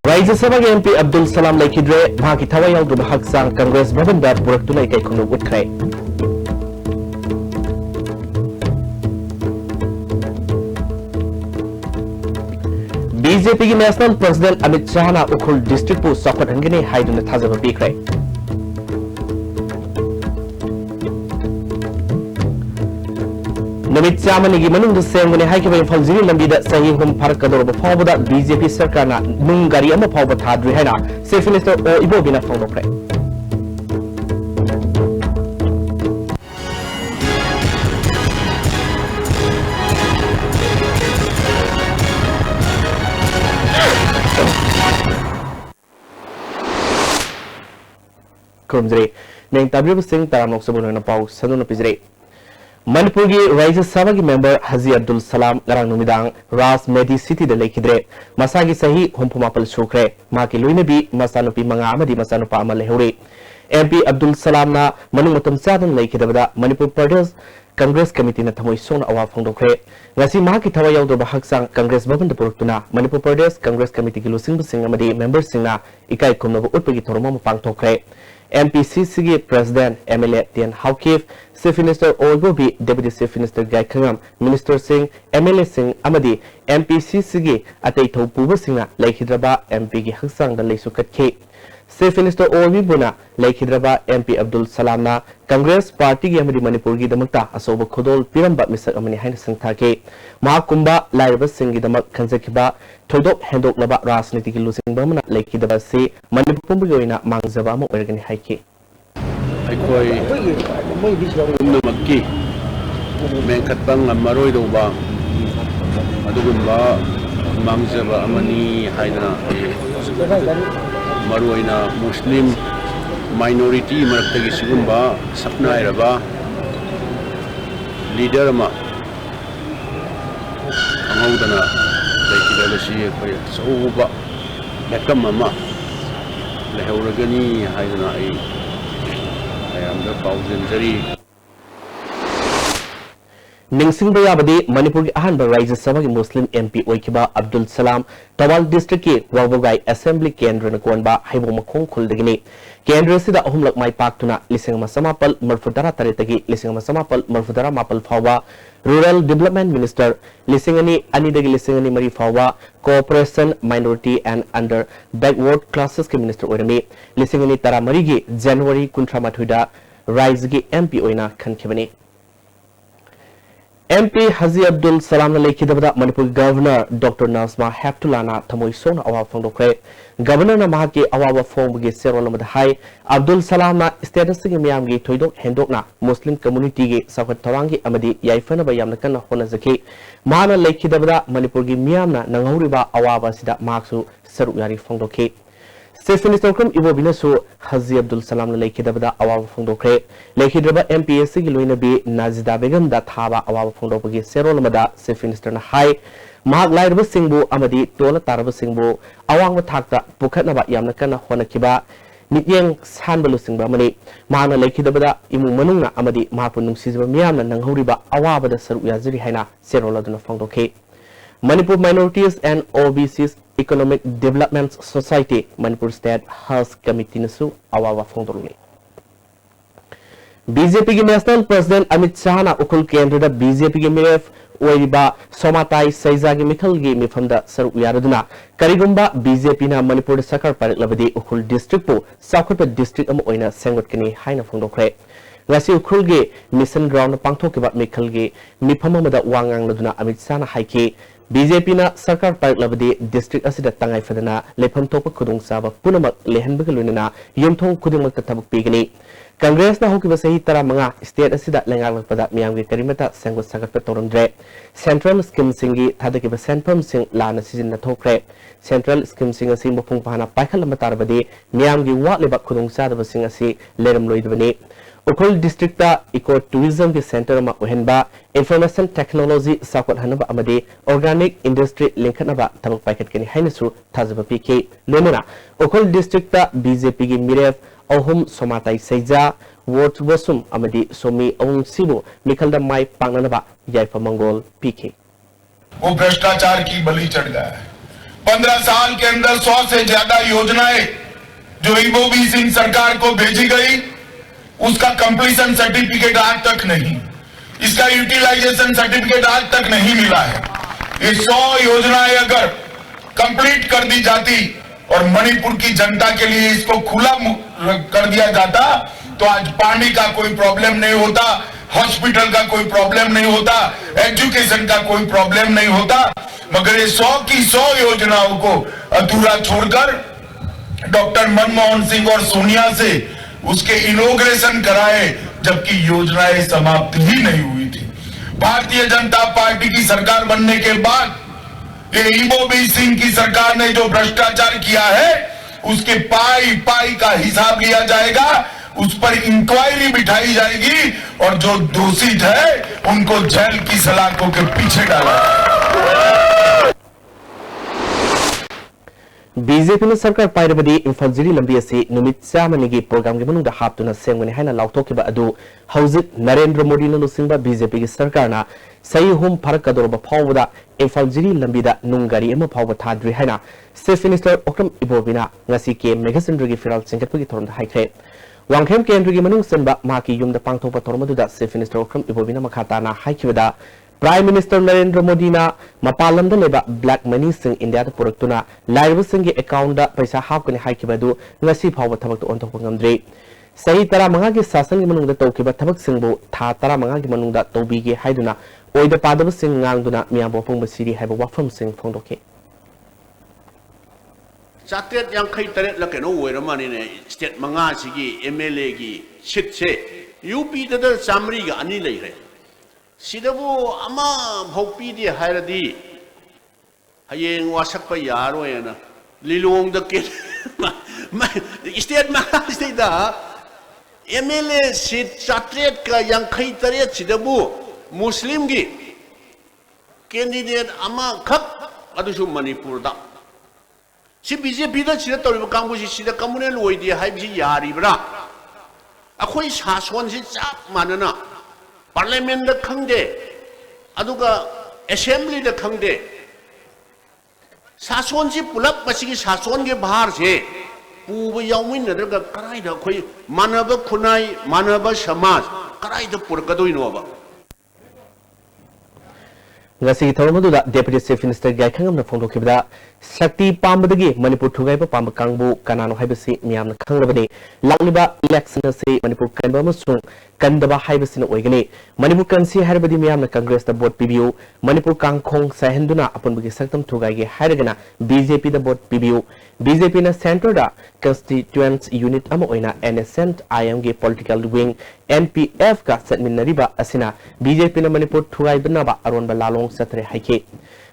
Raisa Sabag MP Abdul Salam Laikidre, Maki Tawayal to Haksang Congress Bhavan that work to like a Kunu Woodcray. BJP National President Amit Shah na Ukhul District Post Sokat Hangini hide in the Tazava Bikray. Namit Chamani Gimanung the same when I hike away from Zini Lambida saying home Parakador before that BJP Sarkana Nungari Ama Power Tadri Hena, Safe Minister or Ibobina from Okray. Kumzre, Nang Tabu Singh Taranok Sabuna Pau, Saduna Pizre. Manipuri Raisa Sabagi member Haji Abdul Salam Garang Numidang Ras Medi City de Lekidre Masagi Sahi Humpumapal Shukre Maki Luinabi Masanupi Manga Amadi Masanupa Amalehuri MP Abdul Salam na Manumatum Sadan Lekidabada Manipur Pradesh Congress Committee na Tamoy Son Awa Fondokre Ngasi Maki Tawayaw do Bahaksang Congress Baban de Purtuna Manipur Pradesh Congress Committee Gilusing Busing Amadi members singna Ikai Kumnabu Utpagi Toroma Pangtokre MPCC President MLA Tian Haukif, Chief Minister Olbobi, Deputy Chief Minister Gai Khangam, Minister Singh, MLA Singh Amadi, MPCC Atay Thopuba Singha, Laikhidraba, MP Gi Haksang da Leisukat K. Chief Minister Olbi Buna, Laikhidraba, MP Abdul Salamna, Congress Party Gi Amadi Manipur Gi Damakta, Asoba Khodol Piramba Mr. Amani Hain Sangthake, Mahakumba, Lairaba Singh Gi Damak Kanzakiba, Thodok Hendok Laba Rasniti Gi Lusing Bamana, Laikhidaba Se, Manipur Pumbugoina, Mangzaba Mo Ergani Haiki. Aikoi Umnamaki Menkatbang Maroy Doba Adugumba Mangzaba Amani Haidana Maroina Muslim minority Maratagi Sugumba Sapna Iraba Leader Ma Amaudana Laikidalashi Sauba Yakamama Lehauragani Haidana Ningsing Bayabadi, Manipur Ahanba Raisa Sabagi Muslim MP Oikiba Abdul Salam, Tawal District Wabogai Assembly Kendra Nakwanba, Haibomakong Kuldagini, Kendra Sida Humlak Mai Paktuna, Lising Masamapal, Murfudara Taritagi, Lising Masamapal, Murfudara Mapal Fawa, Rural Development Minister, Lisingani Anidagi Lisingani Mari Fawa, Cooperation, Minority and Under Backward Classes Minister Orami, Lisingani Taramarigi, January Kuntramathuda, Raizgi MP Oina Kankibani. MP Haji Abdul Salam Laikidabada Manipur Governor Dr. Nasma Haptulana Tamoy Son Awa Fondokre Governor Namaki Awa Fomgi Serolamad Hai Abdul Salama status Miamgi Toidok Hendokna Muslim community ge Sakat Tawangi Amadi Yaifana Bayamnakan Honazaki Mana Laikidabada Manipurgi Miamna Nanguriba Awa Sida Maksu Saruyari Fondoke Chief Minister Krum Ibo Binasu Haji Abdul Salam Laikidabada Awa Fondokre Laikidraba MPSC Giluinabi Nazida Begum da Thaba Awa Fondopagi Serolamada Chief Minister na Hai Mahak Lairaba Singbu Amadi Tola Taraba Singbu Awang Thakta Pukhatnaba Yamnakana Honakiba Nityeng Sanbalu Singba Mani Mana Laikidabada Imu Manungna Amadi Mahapu Nungsizba Miyamna Nanghuriba Awabada Saru Yaziri Haina Seroladuna Fondoke Manipur Minorities and OBCs Economic Development Society Manipur State House Committee Nasu Awawa Fondoruli BJP National President Amit Shah na Ukul Kendra BJP MF Oiriba Somatai Saizagi Mikhalgi Mifamda Saru Yaraduna Karigumba BJP na Manipur Sakar Parik Labadi Ukul District po Sakota District Am Oina Sengot Kini Haina Fondokre Ngasi Ukulge Mission Ground Pangthokiba Mikhalgi Mifamamada Wangang Laduna Amit Shah na Haiki BJP na Sarkar Parik Labadi District Asida Tangai Fadana Lepam Topa Kudung Saba Punamak Lehenbagalunina Yumthong Kudung Tabuk Pigani Congress na Hokiba Sahi Tara Manga State Asida Lengang Pada Miamgi Karimata Sangot Sagat Petoramdre Central Scheme Singi Tadakiba Senpam Sing Lana Season na Tokre Central Scheme Sing Asi Mopung Pahana Paikal Matarabadi Miamgi Wat Lebak Kudung Sadaba Sing Asi Leram Loidbani Ukul District ta Eco Tourism ki Center ma Uhenba Information Technology Sakot Hanaba Amadi Organic Industry Linkanaba Tabak Paikat Kani Hainasu Tazaba PK Lemona Ukul District ta BJP ki Miref Ohum Somatai Seiza Ward Wasum Amadi Somi Ong Sibu Mikalda Mai Panganaba Jaifa Mongol PK वो भ्रष्टाचार की बलि चढ़ गया है 15 साल के अंदर 100 से ज्यादा योजनाएं जो ईबोबी सिंह सरकार को भेजी गई, उसका कंप्लीशन सर्टिफिकेट आज तक नहीं, इसका यूटिलाइजेशन सर्टिफिकेट आज तक नहीं मिला है। ये 100 योजनाएं अगर कंप्लीट कर दी जाती और मणिपुर की जनता के लिए इसको खुला कर दिया जाता तो आज पानी का कोई प्रॉब्लम नहीं होता, हॉस्पिटल का कोई प्रॉब्लम नहीं होता, एजुकेशन का कोई प्रॉब्लम नहीं होता। मगर ये 100 की 100 योजनाओं को अधूरा छोड़कर डॉक्टर मनमोहन सिंह और सोनिया से उसके इनॉग्रेशन कराए, जबकि योजनाएं समाप्त ही नहीं हुई थी। भारतीय जनता पार्टी की सरकार बनने के बाद ये ईबोबी सिंह की सरकार ने जो भ्रष्टाचार किया है उसके पाई पाई का हिसाब लिया जाएगा, उस पर इंक्वायरी बिठाई जाएगी और जो दोषी है उनको जेल की सलाखों के पीछे डाला। बीजेपी ने सरकार पाइरबदी इम्फाल जिरी लंबी असी नुमित चामनिगी प्रोग्राम के मनुंग हापतुना सेंगवनी हाइना लाउथोकिबा अदु हौजिक नरेंद्र मोदी न लुसिंगबा बीजेपी की सरकारना सही होम फरकदोरबा फावदा इम्फाल जिरी लंबीदा नुंगारी एमा फावबा थाद्रि हाइना चीफ मिनिस्टर ओक्रम इबोबिना ngasi के मेगासेंद्रगी फिराल सिंगतपगी थोरंदा हाइख्रे वांगखेम केंद्रगी मनुंग सेंबा माकी युमदा पांगथोपा थोरमदुदा चीफ मिनिस्टर ओक्रम इबोबिना मखाताना हाइखिबदा प्राइम मिनिस्टर नरेंद्र मोदी ना मपालम लेबा ब्लैक मनी सिंह इंडिया पुरक्तुना लाइव सिंह के अकाउंट पैसा हापकने हाइकिबदु ngasi फावबा थबक ओंथोप ngमद्रे सही 15 के शासन के मनुंग तौकिबा थबक सिंहबु था 15 के मनुंग तौबीगे हाइदुना ओइदा पादब सिंह ngang मियाबो फंग बसिरी हाइबा वाफम सिंह फोंदोके चात्रेट यांखै तरेट लकेनो ओइरमानि ने स्टेट मंगा सिगी एमएलए की सीट से यूपी द चामरी गा अनि लेरे सिदबु अमा भौपीदी हायरदी हयेंग वासकपा यारोयना लिलोंग द के स्टेट मंगा सिदा एमएलए सीट चात्रेट का यांखै तरेट सिदबु मुस्लिम की कैंडिडेट अमा खक अदुसु मणिपुर दा सी बीजेपी दा सिदा तौरिबा कांगबुसी सिदा कम्युनल ओइदि हाइबसि यारिब्रा अखोई सासोन सि चाप मानना पार्लियामेंट दा खंगदे अदुगा असेंबली दा खंगदे सासोन सि पुलप मसिगी सासोन के बाहर से पुबा याउमिनदरगा कराइदा अखोई मानब खुनाई मानब समाज कराइदा पुरकदोइनोबा ngasi thormududa deputy chief minister gai khangam na phongdokibda sakti pambadagi manipur thugaiba pamba kangbu kanano haibasi miyamna khanglabani langliba election se manipur kanba amasung kandaba haibasina oigani manipur kansi harbadi miyamna congress da vote pibiu manipur kangkhong sahenduna apunbagi saktam thugaige hairagana bjp da vote pibiu bjp na center da constituents unit ama oina nscent im ge political wing npf ka satminariba asina bjp na manipur thugaibna ba aronba lalong satre haike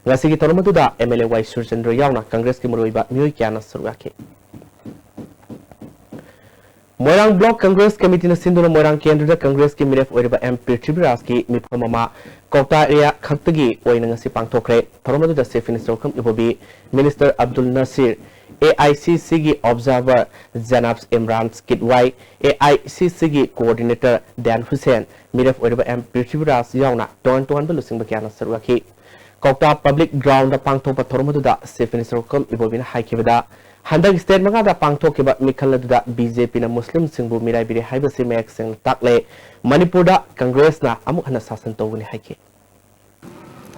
ngasi gi tormaduda mla y surchandra yauna congress ki muroiba myoi kyana surgake मोरंग block Congress committee ने सिंधुना मोरंग केंद्र दा कांग्रेस के मिरेफ ओरिबा M Prithviraj की मिफममा कोक्टा area खक्तगी ओइना ngasi पांगथोखरे थरमदु दा chief minister cum Ibobi minister Abdul Nasir AICC की ऑब्जर्वर जनाब इमरान किदवाई AICC की कोऑर्डिनेटर दैन हुसैन मिरेफ ओरिबा एम पृथ्वीराज याउना टोन बलुसिंग बक्याना सरवाखी कोक्टा पब्लिक ग्राउंड दा पांगथोपा थरमदु दा चीफ मिनिस्टर कम इबोबी हाइकिबदा हंदक स्टेट मंगा पांगथोकिबा मिखलदुदा बीजेपी ना मुस्लिम सिंबु मिराइबिरे हाइबसे मैक सिंग ताकले मणिपुर दा कांग्रेस ना अमुक हना शासन तौबुनि हाइके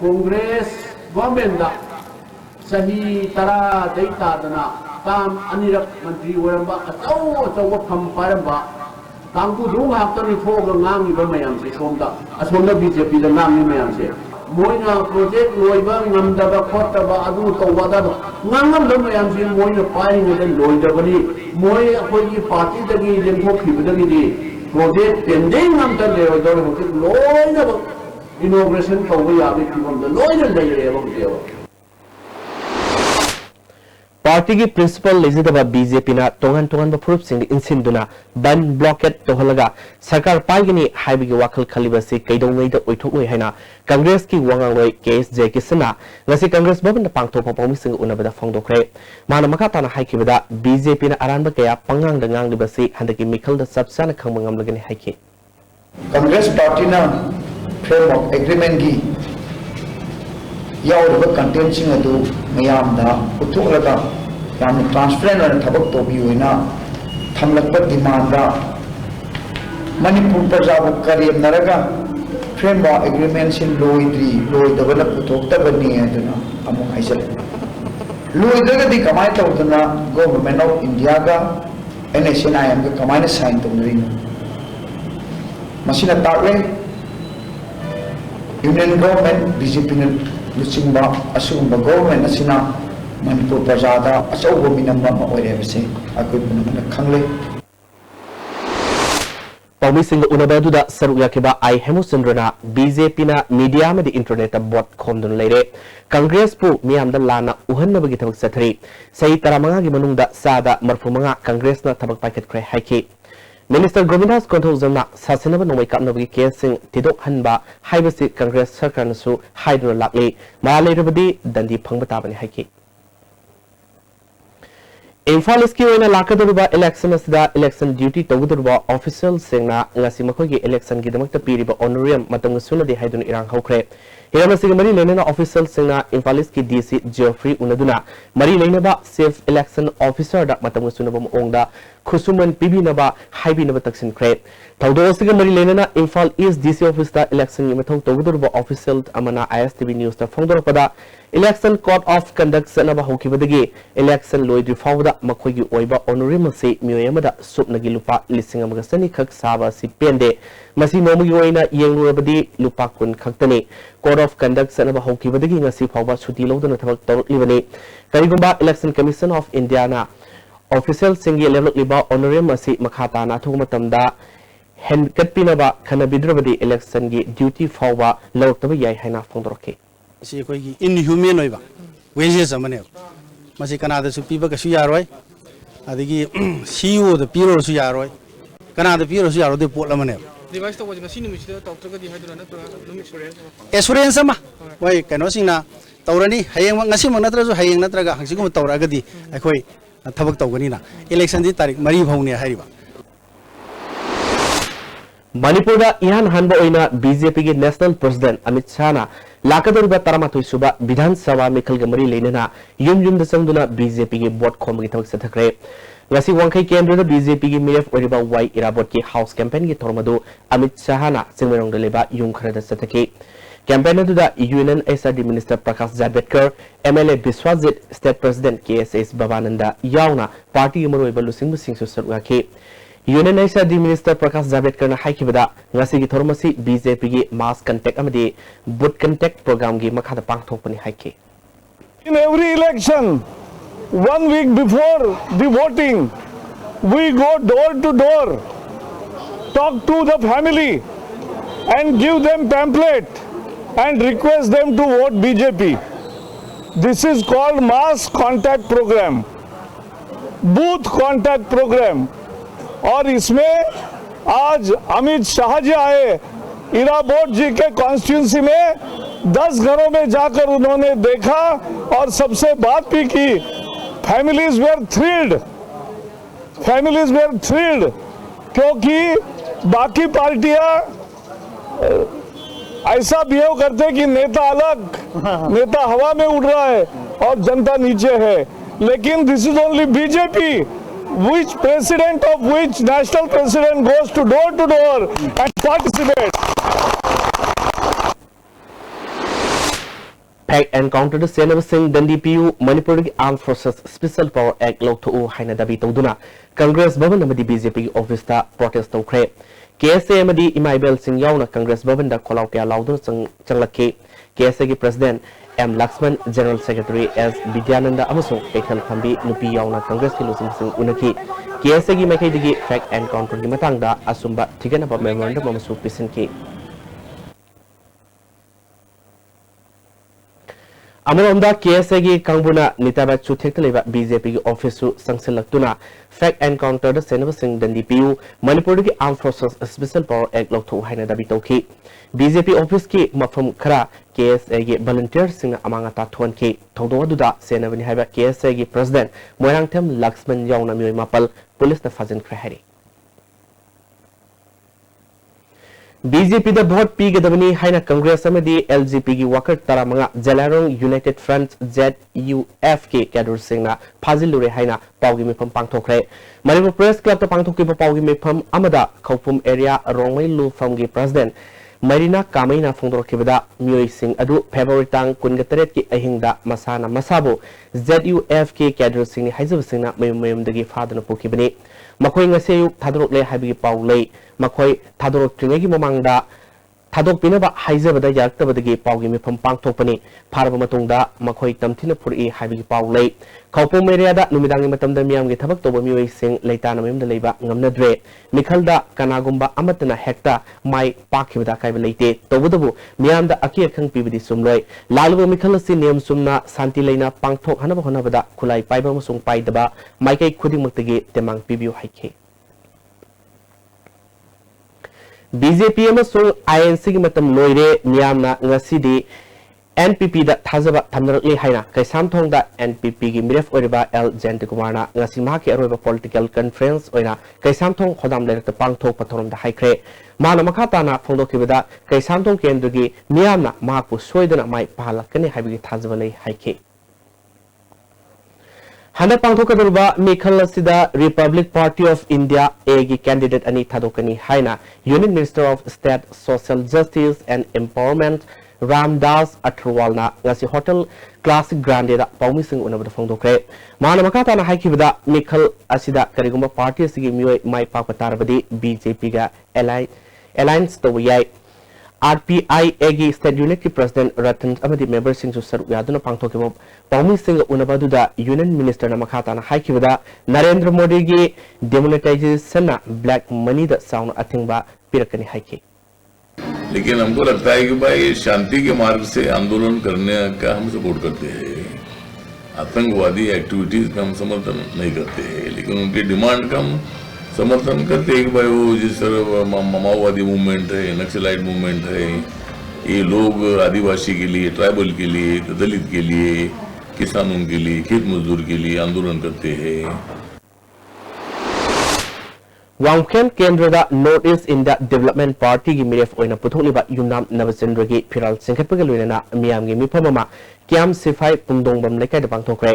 कांग्रेस गवर्नमेंट दा सही तरा दैता दना काम अनिरक मंत्री ओरंबा अचौ फम पारंबा कांगु दुंग हाक्तनि फोग ngang मयाम से सोमदा असोमदा बीजेपी दा नाम मयाम से मोइना प्रोजेक्ट लोइबा ngamdaba khotaba adu tawada ngangam mayam si moina paing de loidabani moi akoi party dagi lemthokibadagi di project pending ngamta le odor hoki loina inauguration tawba yabi kibam da loina leireba dewa party की principal लेजिदबा BJP ना तोंगन बफुरुप सिंग इंसिंदुना बन blockade तोहलगा सरकार पाइगनी हाइबगी वाखल खलिबसे कैदोंगैदा ओइथोकमै हैना कांग्रेस की वांगांगलोय KS जे Kisna ngasi Congress भवन पांगथोपा पौमिसिंग उनबदा फोंदोखरे माना मखाताना हाइकिबदा BJP ना अरानबा कया पंगांग दंगांगलिबसे हंदकी मिखलदा सबसाना खंगमंगम लगने हाइके कांग्रेस पार्टी ना फ्रेमवर्क एग्रीमेंट की याव कंटेंट सिंह अदु मयाम दा उथोलगा याम ट्रांसपेरेंट और थबक तो भी होइना थमलक डिमांड दा मणिपुर प्रजा करीब नरगा फ्रेमवर्क एग्रीमेंट सिन लोई डेवलप पुथोक्तबनी अदुना अमु हाइसल लोई दगदी कमाय तौदना गवर्नमेंट ऑफ इंडिया का NSNIM का कमाय साइन तौदरिनो मसिना ताकले यूनियन गवर्नमेंट बीजेपी ने लुचिंबा असुगुंबा गवर्नमेंट असिना मणिपुर प्रजादा अचौबो मिनम्बा मा ओइरेबसे अकोय पुनमना खंगले Paumi Singh Unabaduda Saruyakiba I Hemusundrona BJP na media madi internet bot khomdun leire Congress pu miyam da lana uhanna bagi thabak sathari sai taramanga gi manungda sada marfumanga Congress na thabak paket kre haiki Minister Govindas Konthozamna sasinaba nomai kapna bagi casing tidok hanba haibasi Congress sarkar nasu haidra lakli malai rubadi dandi phangba tabani haiki Imphal iski oina lakadurba election asida election duty tawudurba official singna ngasi makhogi election gi damakta piriba honorarium matang suna de haidun irang hokre hiramasi mari lenena official singna Imphal iski DC Geoffrey unaduna mari lenaba safe election officer da matang suna bom ongda khusuman pibinaba haibinaba taksin kre tawdosiga mari lenena Imphal East DC office da election gi mathau tawudurba official amana ISTV news da phongdorpada Election Code of Conduct sanaba hokibadagi election loidri fawda makhoigi oiba honorarium se mioyamada supnagi lupa lising amagasani khak saba si pende masi nomugi oina yenglurabadi lupa kun khaktani Code of Conduct sanaba hokibadagi ngasi fawba suti lodana thabak tawlibani karigumba Election Commission of India na official singi level liba honorarium asi makhata na thumatamda hen katpinaba khanabidrabadi election gi duty fawba lawtaba yai haina phongdoroke si koi inhuman oiba wages amane masi kanada su piba ka su yaroi adigi CEO da piro su yaroi kanada piro su yaro de pot amane device to wajna sinu mi da doctor ka di hadra na tura assurance ama wai kano singna tawrani hayeng ngasi mang natra ju hayeng natra ga hangsigum tawra ga di akhoi thabak tawgani na election di tarik mari bhaune hariba Manipur da ihan hanba oina BJP gi national president Amit Shah na lakadurba taramatoi suba Vidhan Sabha Mikhal Gamari lenena yum da sangduna BJP gi bot khom gi thak sathakre ngasi wangkai kendra da BJP gi miref oriba wai irabot ki house campaign gi thormadu Amit Shah na singmerong da leba yum khara da sathaki campaign da Union SRD Minister Prakash Javadekar MLA Biswajit State President KSS Babananda yauna party maroi balu singh su sarwa ke Union SRD Minister Prakash Javadekar na haikibada ngasi gi thormasi BJP gi mass contact amadi boot contact program gi makhada pangthokpani haike In every election 1 week before the voting we go door to door talk to the family and give them pamphlet and request them to vote BJP. This is called mass contact program, booth contact program. और इसमें आज अमित शाह जी आए इराबोट जी के constituency में 10 घरों में जाकर उन्होंने देखा और सबसे बात भी की फैमिलीज वेयर थ्रिल्ड क्योंकि बाकी पार्टियां ऐसा बिहेव करते कि नेता अलग नेता हवा में उड़ रहा है और जनता नीचे है लेकिन this is only BJP which president of which national president goes to door and participate. Pack encounter the Senator Singh Dandi PU Manipur Armed Forces Special Power Act law to haina dabi tawduna Congress Bhavan amadi BJP office ta protest tawkhre KSA amadi Imaibel Singh yauna Congress Bhavan da kholaw kya laudun changlake KSA ki President M. Laxman, General Secretary S. Vidyananda Amasung, Ekhan Khambi, Nupi Yauna Congress ki Lusing Singh Unaki, KSA ki Makai Digi, Fact and Counter ki Matangda, Asumba, Tiganaba Memorandum Amasu Pisinki. Amaronda KSA ki Kangbuna Nitaba Chutekaleva BJP ki office Sangsilaktuna, Fact and Counter the Senator Singh Dandi PU, Manipur ki Armed Forces Special Power Act law to haina dabi tawki. BJP office ki mafam khara KSA ki volunteer sing amangata thon ki thodo duda senabani haiba KSA ki president Moirangthem Laxman yauna mioi mapal police na fazin khari BJP da vote pigedabani haina Congress amadi LGP gi worker taramanga Jalarong United Front ZUFK cadre singna phajilure haina pawgi mifam pangthokre Manipur Press Club ta pangthokiba pawgi mifam amada Khopum area Rongmai Lu from gi president Marina Kamaina Fongdorkibada Mui Singh Adu February Tang Kungatret ki Ahingda Masana Masabo ZUFK cadre singni haizab singna mayum dagi fadana pokibani Makoi ngase thadrok le habi paulei Makoi thadrok trinegi mamangda thadok pinaba haizabada yaktabadagi pawgi mifam pangthokpani pharaba matungda makoi tamthina puri habi paulei Khopum area da numidangi matamda miyamgi thabak toba mioi sing leitana memda leiba ngamnadre mikhalda kanagumba amatna hekta mai pakhibada kaiba leite tobudabu miyamda aki akhang pibidi sumloi laluba mikhalasi niyam sumna santi leina pangthok hanaba honabada khulai paiba musung paidaba maikai khudingmaktagi temang pibiu haike BJP amasung INC gi matam loire miyamna ngasidi NPP da thazaba thamnarakli haina kaisamthong da NPP gi miref oriba L Jentikumar ngasi mahaki aroiba political conference oina kaisamthong khodam lerakta pangthok pathorom da haikre mana makata na phongdokibada kaisamthong kendra gi miyamna mahakpu soidana mai pahalakani haibigi thazaba lei haike Hana pangthokadurba Mikhal Sida Republic Party of India A gi candidate ani thadokani haina Union Minister of State Social Justice and Empowerment Ramdas Atharwalna ngasi Hotel Classic Grande da paumising unabada phongdokre mana makata na haikibada Mikhal asida karigumba party sigi mioi mai pakpatarabadi BJP ga alliance to yai RPI agi state unit ki president Ratan amadi member sing su saru yaduna pangthokibo paumising unabaduda union minister na makata na haikibada Narendra Modi gi demonetization na black money da sound athingba pirakani haike लेकिन हमको लगता है कि भाई शांति के मार्ग से आंदोलन करने का हम सपोर्ट करते हैं आतंकवादी एक्टिविटीज का हम समर्थन नहीं करते हैं लेकिन उनके डिमांड का हम समर्थन करते हैं कि भाई वो जिस तरह माओवादी मूवमेंट है नक्सलाइट मूवमेंट है ये लोग आदिवासी के लिए ट्राइबल के लिए दलित के लिए किसानों के लिए खेत मजदूर के लिए आंदोलन करते हैं Wangken Kendra North East India Development Party gi miref oina putholiba Yumnam Navachandra gi phiral singkhatpaga loinana miyam gi mifamama Kiam Sifai Pungdongbam lekai da pangthokre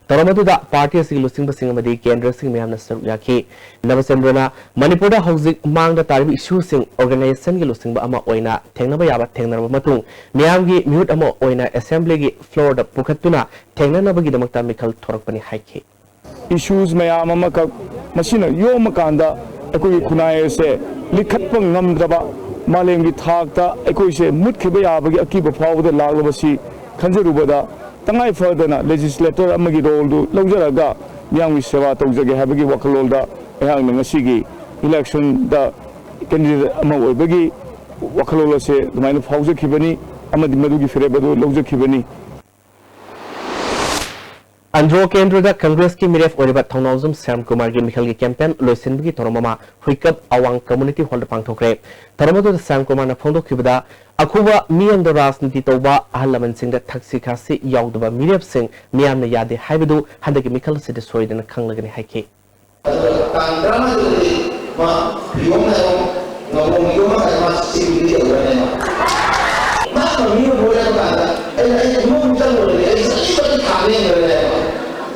Taramadu party asigi lusingba singamadi Kendra sing miyamna saru yakhi Navachandra na Manipur da hojik mangda taribi issue sing organization gi lusingba ama oina thengnaba yaba thengnaraba matung miyam gi mute ama oina assembly gi floor da pukhatuna thengnanaba gi damakta Mikhal thorakpani haikhe issues mayam amaka masina yom kanda ekoi khunai se likhat pang ngamdraba malem gi thakta ekoi se mutkhiba yabagi akiba fawda laglobasi khanjarubada tangai fadana legislator amagi role du lawjaraga myangwi sewa tawjage habagi wakalolda ehang ngasigi election da candidate ama oibagi wakalol se dumaina fawjakhibani amadi madugi firebadu lawjakhibani Andro Kendra da Congress ki miref oriba Thonawzum Sam Kumar gi Mikhal gi campaign loisinbigi toromama huikap awang community hall pangthokre toromadu Sam Kumar na phondok khibada akhuba miyam da rajniti toba ahalaman sing da thaksi khasi yaudaba miref sing miyam na yade haibadu handagi Mikhal se de soidana khanglagani haike kandrama de ma yoma yoma ma sibili ma mi bola ka ai mo jalo le ai sai khane le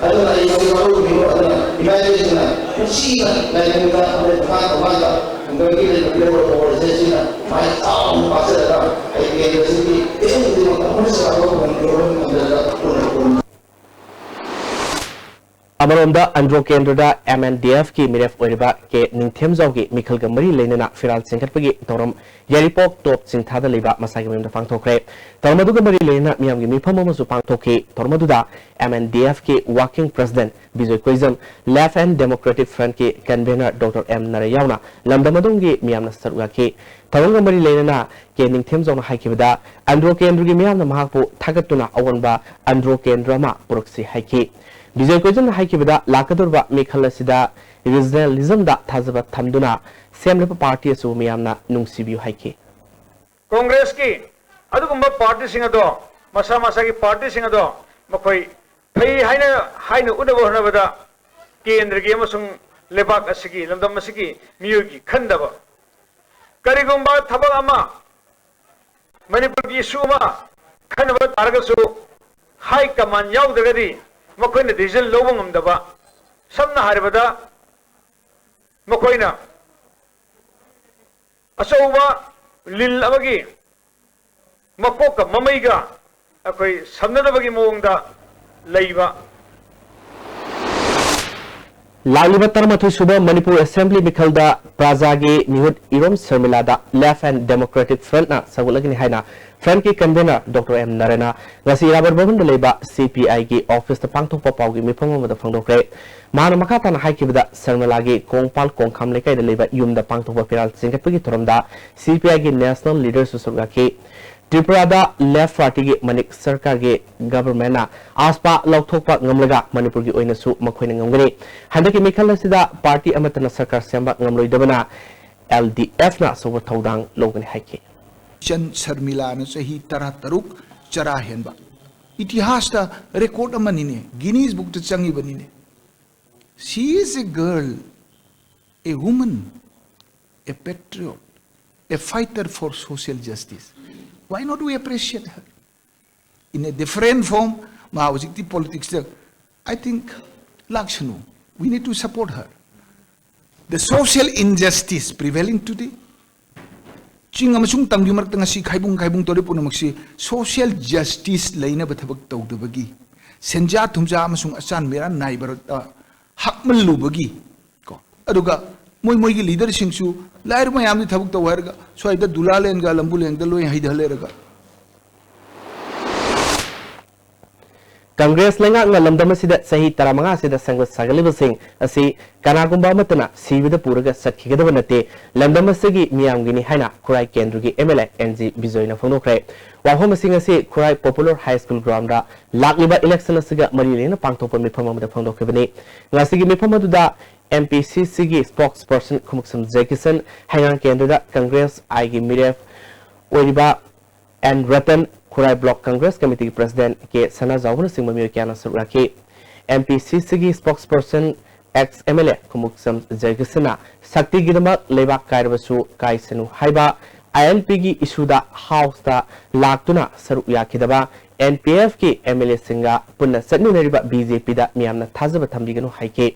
aduna ai mo ko mi aduna imagine na sina na ni ka ale ka wala ngi le le ko se sina mai taum pase da ai ke sini e ni mo ka mo sa ko ko Amaromda Andro Kendra MNDF ki miref oriba ke ningthemjaw gi Mikhal ga mari leinana firal singkhatpagi torom yaripok top singthada leiba masagi memda pangthokre tormadu ga mari leina miyam gi mifam amasu pangthokhi tormadu da MNDF ki working president Bijoy Koizam Left and Democratic Front ki convener Dr M Narayawna lamdamadong gi miyamna saruga ki torong ga mari leinana ke ningthemjaw na haikibada Andro Kendra gi miyamna mahakpu thagatuna awanba Andro Kendra ma proxy haiki Bijoy Koizam haikibada lakadurba Mikhal sida regionalism da thazaba thamduna semlepa party asu miyamna nungsibiu haike Congress ki adugumba party singado masa masa ki party singado makoi phai haina unabo hanabada kendra gi amasung lebak asigi lamdam asigi miyogi khandaba करिगुम्बा थबक अमा मणिपुर की issue अमा खनब तारगसु high command याउदगदी मखोइना decision लौब ngमदबा समना हारबदा मखोइना अचौबा लिल अमगी मकोक ममैगा अखोई समनदबगी मोंगदा लैबा लालिबा तरमथु सुब Manipur assembly मिखलदा प्राजागे मिहुत इरोम शर्मिलादा लेफ्ट एंड डेमोक्रेटिक फ्रंट ना सगुलगनि हाइना फ्रंट की कन्वेनर डॉक्टर एम नरेना ngasi राबर भवन लेबा सीपीआई की ऑफिस ता पांगथोक पाउगी मिफम मदा फंगदोक्रे मान मखाताना हाइकिबदा शर्मिलागे कोंगपाल कोंगखाम लेकाइदा लेबा युमदा पांगथोक पिराल सिंगतपगी थोरमदा सीपीआई की नेशनल लीडर सुसुरगाके त्रिपुरा लेफ्ट पार्टी की मनिक सरकार के गवर्नमेंट आसपा लौथोकपा ngमलगा मणिपुर की ओइनसु मखोइना ngमगनि हंदकी मिखल सिदा पार्टी अमतना सरकार सेंबा ngमलोइदबना एलडीएफ ना सोब थौदांग लोगनि हाइके चन शर्मिला न सही तरह तरुक चरा हेनबा इतिहास ता रिकॉर्ड अमनिने गिनीज बुक ता चंगी बनिने she is a girl a woman A patriot A fighter for social justice. Why not we appreciate her in a different form? Mahawajikti politics. I think Lakshanu, we need to support her. The social injustice prevailing today. Ching amasung tangjumak tanga si kaibung tori punamaksi social justice laina bathabak tawdu bagi. Senja thumja amasung asan mera nai barata hakmalu bagi. Ko aduga moi ki leader singsu lair mayam ni thabuk tawarga so ida dulalen ga lambulen da loi haidhaleraga Congress लेंगा लमदम सही तरमंगा संग सगलिब सिंह असी कनागुंबा मतना सीविद पूरग सखिगदब नते लमदम सगी मियामगिनी हाइना खुराई केंद्र की MLA NG बिजोयना फोंदोखरे वाहोम Singh असी खुराई popular high school ground दा लाकलिबा इलेक्शन असगा मरी लेना पांगथोप मिफम अमदा फोंदोखबनी ngasi मिफम अदुदा एमपीसीसी की स्पोक्सपर्सन खुमुक्सम जैकिसन हाइंगा केंद्र दा कांग्रेस आई की मिरेफ ओरिबा एन रतन खुराई ब्लॉक कांग्रेस कमेटी के प्रेसिडेंट के सना जावन सिंह ममियो क्याना सुराके एमपीसीसी की स्पोक्सपर्सन एक्स एमएलए खुमुक्सम जैकिसना शक्ति गिदमा लेबा कायरबसु काइसनु हाइबा आईएलपी की इशूदा हाउस दा लाक्तुना सरुक याखिदबा एनपीएफ की एमएलए सिंगा पुन्ना सन्नुनरिबा बीजेपी दा मियामना थाजब थंबिगनु हाइके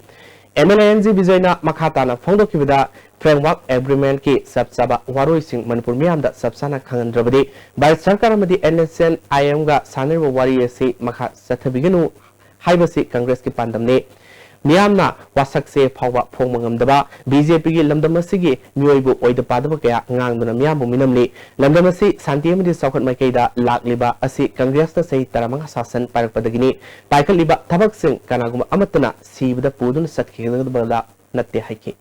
एमएलए एनजी विजयना मखाताना फोंदोकिबदा फ्रेमवर्क एग्रीमेंट की सबसाबा वारोई सिंह मणिपुर मियामदा सबसाना खंगनद्रबदे भारत सरकार अमदी एनएसएन आईएम गा सानेरबा वारी से मखा सथबिगनु हाइबसी कांग्रेस की पांदमने मियामना वासक से फावा फोंगमंगमदबा बीजेपी की लमदमसिगी मियोइबु ओइद पादब कया ngang मियामबु मिनमले लमदमसि शांति अमदी सौखत माइकैदा लाक्लिबा असि कांग्रेसना सही तरमंग शासन पारकपदगिनी पाइकलिबा थबक सिंह कनागुम अमतना सीबदा पुदुन सतखिगदबला नत्ते हाइके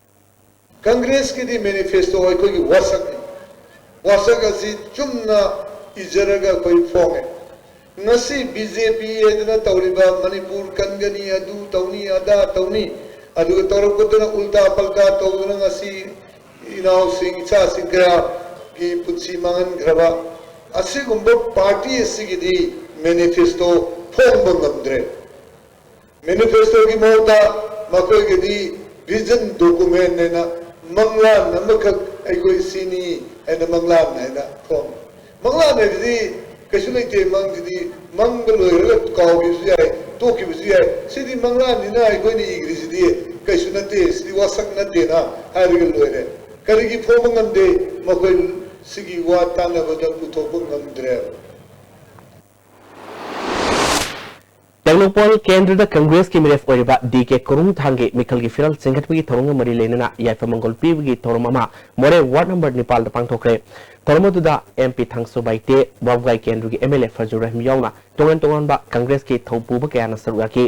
कांग्रेस की दी मैनिफेस्टो है कोई वासक असी चुमना इजरगा कोई फोंगे नसी बीजेपी एदना तौरिबा मणिपुर कनगनी अदु तौनी अदा तौनी अदु तौरकुदना उल्टा पलटा तौदना नसी इनाव सिंह चा सिंगरा की पुंसी मंगन ग्रबा असी गुंबो पार्टी असी की दी मैनिफेस्टो फोंगमंगमद्रे मैनिफेस्टो की मोता मकोई की दी विजन डॉक्यूमेंट ने ना मंगला नमक ऐको सीनी एना मंगला नेना फोंग मंगला ने दी कैसे लेते मंग दी मंगल लोग काउगी सुजाए तो की सुजाए सीधी मंगला निना ऐको नहीं इग्रिस दी कैसे नते सीधी वासक नते ना हारिगल लोरे करेगी फोंगम दे मकोई सिगी वाताना बदल पुथोपंगम द्रे टेक्नोपोल केंद्र कांग्रेस की मिरेफ ओरिबा डीके कुरुंग थांगे मिखल की फिरल सिंगटपगी थोरंग मरी लेना याफमंगल पीबगी थोरममा मोरे वार्ड नंबर नेपाल द पांगथोखरे थोरमदुदा एमपी थांगसो बाइते बावगाई केंद्र की एमएलए फजूर रहम यावना तोंगन तोंगन बा कांग्रेस की थौपुब कयाना सरुगाकी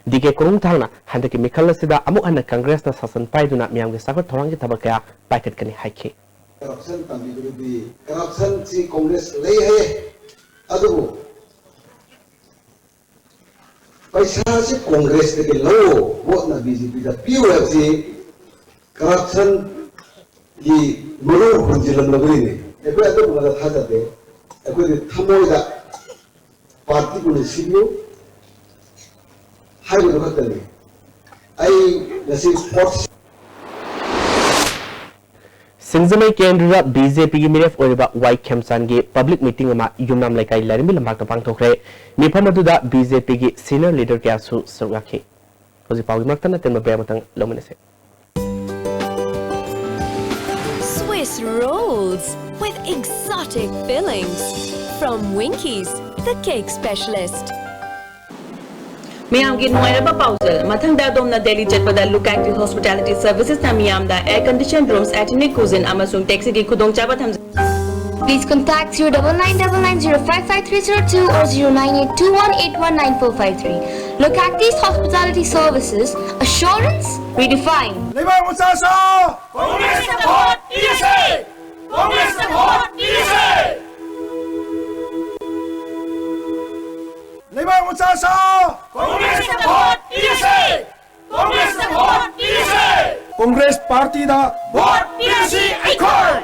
डीके कुरुंग थांगना हंदकी मिखल सिदा अमुक हन कांग्रेस ना शासन पाइदुना मियामगे साखत थोरंगी थबक कया पाइकट कनी हाइखे करप्शन तंबिगुदी करप्शन सी कांग्रेस ले है अदुबो पैसा से कांग्रेस के लो वो ना बीजेपी का पीओएफ से करप्शन की मरो हंजिलन लगरी ने एको तो मदद था जाते एको थमोदा पार्टी को सीबीओ हाई लोग करते आई जैसे स्पोर्ट्स सिंगजमई केंद्र बीजेपी की मिरेफ ओरिबा वाई खेमसान की पब्लिक मीटिंग में युमनाम लेकाई लरिमी लमाक पांगथोखरे मिफम अदुदा बीजेपी की सीनियर लीडर क्यासु सरुगाखी होजि पाउगी मक्तन तेन बेमतंग लोमनेसे Swiss rolls with exotic fillings from Winkies, the cake specialist. Miyam ki nuwairaba pausal mathang da domna Delhi chatpada look active hospitality services na miyam da air conditioned rooms ethnic cuisine amasung taxi ki khudong chaba tham. Please contact 0999055302 or 0982181945 Look active hospitality services assurance redefined. Congress support ESA! Congress support ESA! Labor Mutsasa! Congress support ESA! Congress support ESA! Congress Party da vote ESA Accord!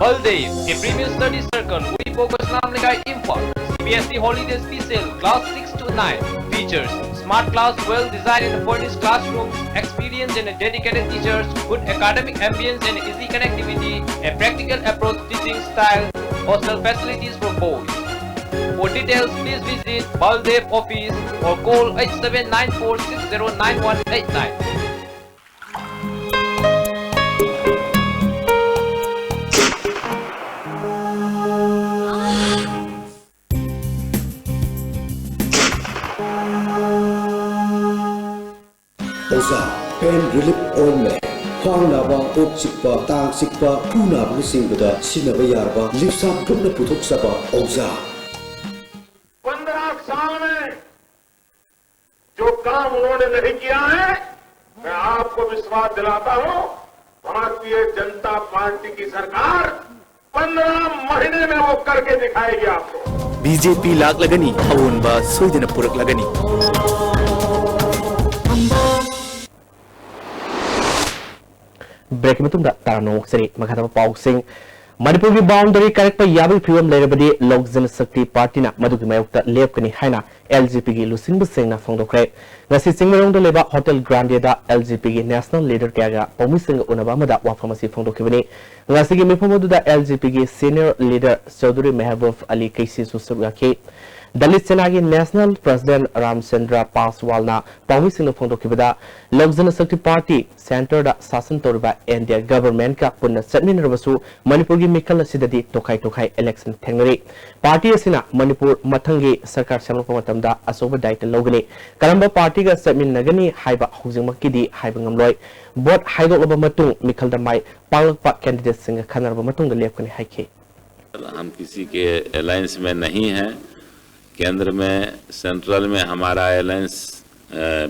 Baldev, a premium study circle, we focus on info. CBSE Holiday Special, class 6 to 9. Features, smart class, well-designed and furnished classroom, experienced and dedicated teachers, good academic ambience and easy connectivity, a practical approach teaching style, hostel facilities for boys. For details, please visit Baldev office or call 8794609189. Pain relief ointment. Khwang naba, ok sikpa, tang sikpa, pu naba ni singbada sinaba yarba, lipsa putna puthok saba Oza. 15 साल में जो काम उन्होंने नहीं किया है, मैं आपको विश्वास दिलाता हूं, भारतीय जनता पार्टी की सरकार 15 महीने में वो करके दिखाएगी आपको. बीजेपी लाग लगनी, अवुनबा सुइदन पुरक लगनी. ब्रेक में तुम तारानो सरी मखाता पाउसिंग मणिपुर की बाउंड्री करेक्ट पर याबी फिल्म लेरबदी लोक जनशक्ति पार्टी ना मधु की मायोक्ता लेपकनी हाइना एलजीपी की लुसिंग बसेंगना फोंदोखरे ngasi singmerong leba hotel grande da LGP की national leader kyaga pomising unaba mada wafamasi फोंदोखिबनी ngasi की मिफमोदु da LGP की senior leader चौधरी महबूब अली कैसी सुसुगाके दलित सेना की नेशनल प्रेसिडेंट रामचंद्र पासवाल ना पोमिसिंग फोंदोखिबदा लोक जनशक्ति पार्टी सेंटर दा शासन तोरबा इंडिया गवर्नमेंट का पुनः चटमिनरबसु मणिपुर की मिखल सिददी तोखाई तोखाई इलेक्शन थेंगरी पार्टी असिना मणिपुर मथंगी सरकार सेमरप मतमदा असोब दायित्व लौगनी करंबा पार्टी का चटमिनगनी हाइबा हुजिंगमकिदी हाइबा ngamloi बोट हाइदोलब मतुंग मिखल दा माइ पालकपा कैंडिडेट सिंग खनरबा मतुंग लेपकनी हाइखे हम किसी के अलायंस में नहीं हैं केंद्र में सेंट्रल में हमारा अलायंस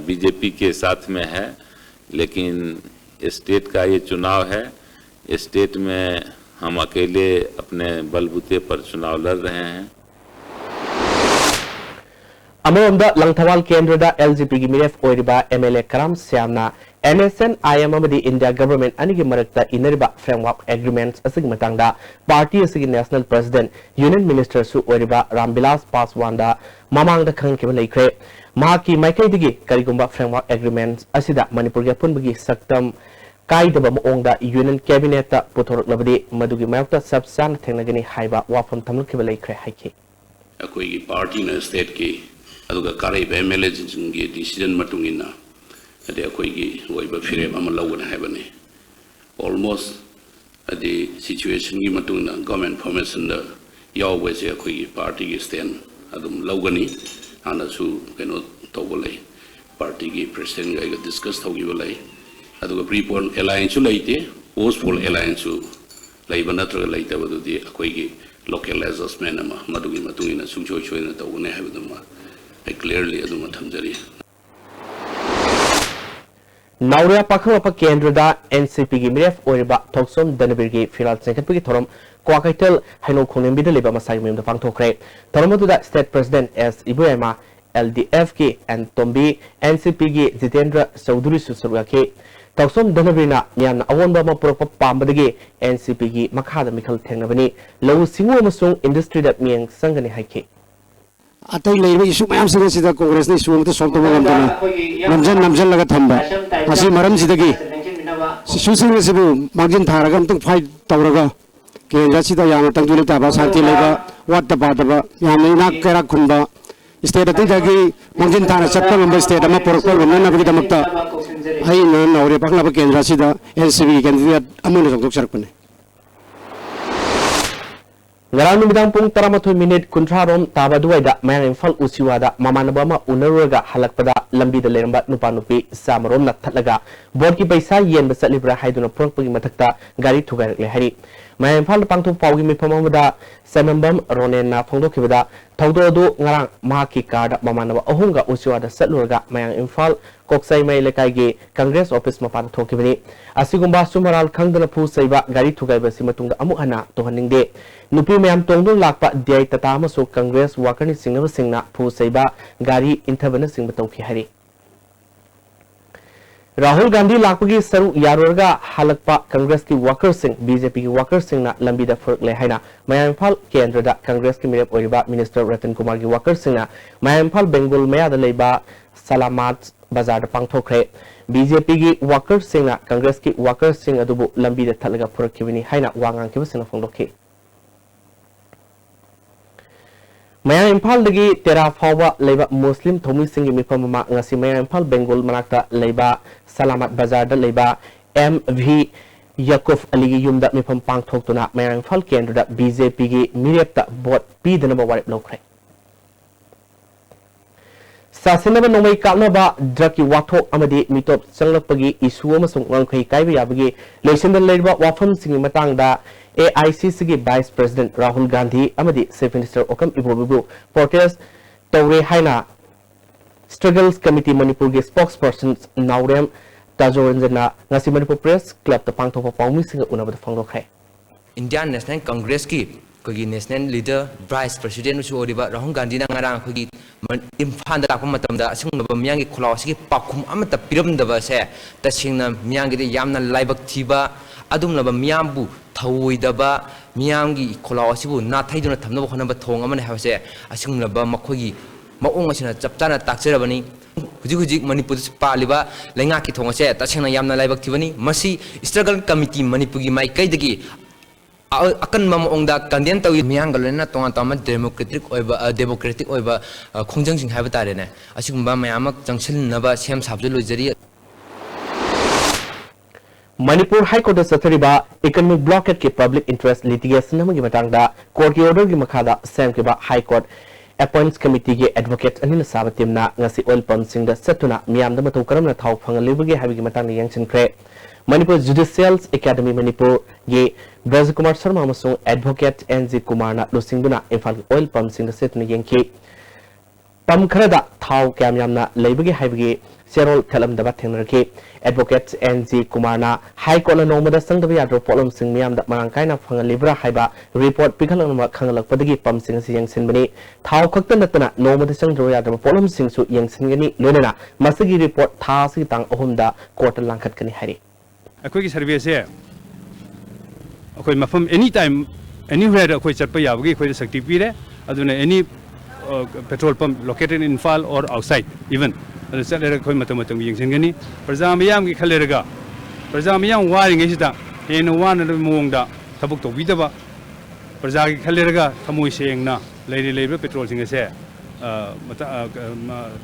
बीजेपी के साथ में है लेकिन स्टेट का ये चुनाव है स्टेट में हम अकेले अपने बलबूते पर चुनाव लड़ रहे हैं अमरोंदा लंगथवाल केंद्र दा एलजीपी की मिरेफ ओरिबा एमएलए करम श्यामना NSN IM amadi India government anigi marakta inariba framework agreements asigi matangda party asigi national president union minister su oriba Rambilas Paswan da mamang da khangkiba laikre mahaki maikai digi karigumba framework agreements asida Manipur gi punbagi saktam kaidaba maongda union cabinet ta puthoroklabadi madugi mayokta subsan thengnagani haiba wafam thamlkiba laikre haiki akoi gi party na state ki aduga karai MLA jingi decision matungina ade akoi gi oiba firem ama lawna habane almost ade situation gi matungna government formation da yawwe se akoi gi party gi stand adum lawgani ana su keno tawbolai party gi president ga discuss thogi bolai aduga pre-poll alliance su laite post-poll alliance su laiba natra laite badudi akoi gi local adjustment ama madugi matungina sungchoi choina tawne habaduma I clearly aduma thamjari Nauria Pakapa Kendra NCP Miref Oriba Toxom Danabirgi Firal Secretary Torom Kwakaitel Hano Konimbi Liba Masagim the Pangtokre Toromoto State President S Ibuema LDFK and Tombi NCP Zitendra Sauduri Susurake Toxom Danabina Yan Awonba Propa Pambadagi NCP Makada Mikal Tenavani Low Singo Masung Industry that means Sangani Hike अतई लेब issue मैम सिंह सिदा कांग्रेस ने issue मत solve तब गमदना नमजन लगा थंबा असी मरम सिदगी इशू सिंह सिबु मार्जिन थारगा अमतंग फाइट तवरगा केंद्र सिदा याम तंगजुले ताबा शांति लेबा वाट तबादबा याम इना केरा खुंबा स्टेट अतई मार्जिन थाना चत्ता गंबा स्टेट अमा पोरको गमना नबगी दमक्ता आई न नौरे पखलाबा केंद्र सिदा एनसीबी कैंडिडेट अमुन जोंतोक सरपने Ngarang numidang pung 13 kuntrarom tabaduwaida mayang Imphal usiwada mamanaba ma unaruraga halakpada lambida leramba nupa nupi samarom na thatlaga board ki paisa yen basat libra haiduna purakpagi mathakta gari thugairle hari mayang Imphal pangthok pawgi mifamamada semembam ronen na phongdokhibada thawdo adu ngarang mahaki card mamanaba ahunga usiwada satluraga mayang Imphal koksai mai lekai ge Congress office mapan thokibani asigumba sumaral khangdana phu saiba gari thugaiba simatungda amuk hana tohaningde nupi mayam tongdong lakpa diai tata amaso Congress worker ni singnaba singna phu saiba gari inthabana singba tawki hari Rahul Gandhi lakpagi saru yarorga halakpa Congress ki worker sing BJP ki worker singna lambida furkle haina mayam Imphal kendra da Congress ki mirep oriba Minister Ratan Kumar ki worker singna mayam Imphal Bengal maya da leiba Salamat Bazar da pangthokre BJP ki worker singna Congress ki worker sing adubu lambida thalaga furakibini haina wangang ki basina phongdokhi Mayang Imphal dagi tera fawa leiba Muslim thomi singi mifamama ngasi Mayang Imphal Bengal manakta leiba Salamat Bazar da leiba MV Yakuf aligi yumda mifam pangthoktuna Mayang Imphal kendra da BJP gi mirepta bot pidana warip lokre Sasinaba nomai kalnaba draki wathok amadi mitop changlapagi isu amasung ngangkhai kaiba yabagi loisinda leiba wafam singi matangda AICC ki Vice President Rahul Gandhi amadi Chief Minister Okam Ibobibu protest tawre haina Struggles Committee Manipur ki spokesperson Naurem Tajoranjana ngasi Manipur Press Club ta pangthokpa pawmi singa unabada phangdokhe Indian National Congress ki kogi national leader Vice President su oriba Rahul Gandhi na ngarang kogi Imphal da lakpa matamda asungba miyangi khulaw sigi pakhum amata piramdaba se tasingna miyangi de yamna laibak thiba adumlaba miyambu thawidaba miyamgi khulaw asibu na thaiduna thamnaba khonaba thong amane hawse asungba makhogi maong asina chaptana takcherabani hujik Manipur paliba lenga ki thong ase tasingna yamna laibak thibani masi struggle committee Manipur gi mai kaidagi akan maongda kandian tawi miyangalena tonga tama democratic oiba khongjang sing haiba tare ne asingba mayamak jangsil naba sem sabje lojari Manipur High Court Sathariba Economic Blockade ki Public Interest Litigation namagi matangda court ki order gi makhada semkiba High Court Appoints Committee ki advocate anina sabatimna ngasi oil pump singda setuna miyamda matau karamna thau phangalibagi habigi matangna yangchinkre Manipur Judicial Academy Manipur ge Brajakumar Sharma amasung advocate NG Kumar na lusingduna Imphal oil pump singda setuna yangki pam kharada thau kyamyamna leibagi habigi Serol Kalamdaba Tenraki Advocate NG Kumarna High Court Nomada Sangdabi Adro Polum Sing Miam that Marankaina Fanga Libra Haiba report Pikalama Kangalak Padigi Pum Sing Yang Sinbani Tau Kaktanatana Nomada Sangdabi Adro Polum Sing Su Yang Singani Lunana Masagi report Tasi Tang Ohumda Court Lankat Kani Hari A quick service here. Okay, Mafum anytime anywhere a quick Chapayagi, quick Sakti Aduna any petrol pump located in Imphal or outside even. The salary coin matamatum Singani, Prazamiam Kalerga, Prazamiam wiring is that in one of the Munda, Tabukto Vidaba, Prazaki Kalerga, Tamu saying na, Lady Labor Petrol Singers here,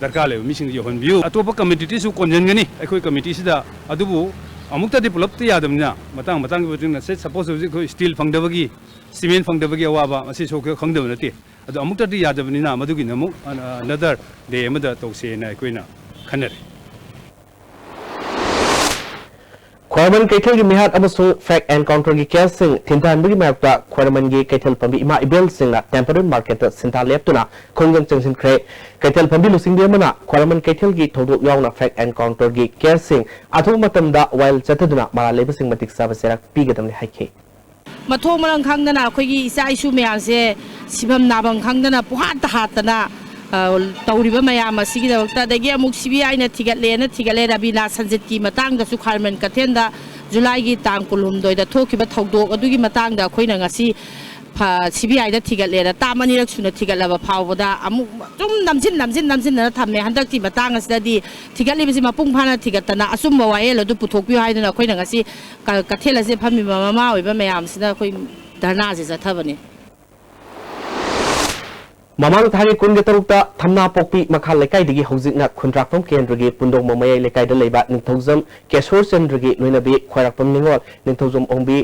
Darkale, missing your own view. Atopa committees who congeni, a quick committee da Adubu, Amukta developed the Adamna, Matang between the set, suppose steel from Devagi, cement from Devagi Waba, Assisho Kongdavati. The Amukta di Yadavina, Maduginamu, another day, Mother Toxi and Aquina, Canary. Quaraman Kaitel gi mihat amasung fact encounter gi casing tintan bagi mapta Quaraman gi Kaitel pambi ima ibel singna temporary market sinta leptuna khongjang changsin kre Kaitel pambi lusing dia mana Quaraman Kaitel gi thodo yauna fact encounter gi casing athu matamda while chataduna mara lebasing matik sabaserak pigadamni haike Mathong marang khangdana akhoi isa isu mayamse sibam nabang khangdana puhat hatana tawriba mayam asigi dakta dagi amuk CBI na thigale rabina sanjit ki matang da su kharman kathenda July gi tang kulum doi da thokiba thodok adugi matang da khoina ngasi CBI दा थिगलेरा तामनी रक सुना थिगलबा फावदा अमु तुम नमजिन थमे हंदकती मतंग असददी थिगलेबसि मपुंग फाना थिगतना assume vial अदु पुथोकपियो हाइदना अखोइना ngasi कथेलसे फमी मामा ओइबा मयामसिना अखोइ धरना से जथबनी ममांग थानी कुन के तरुकता थमना पोकपी मखा लेकाई दिगी हौजिकना खुंद्राकपम केंद्र गे पुंदोंग ममय लेकाई द लेबा निंथौजम केशोर चंद्र गे लोइनबे खोराकपम निंगोल निंथौजम ओंबी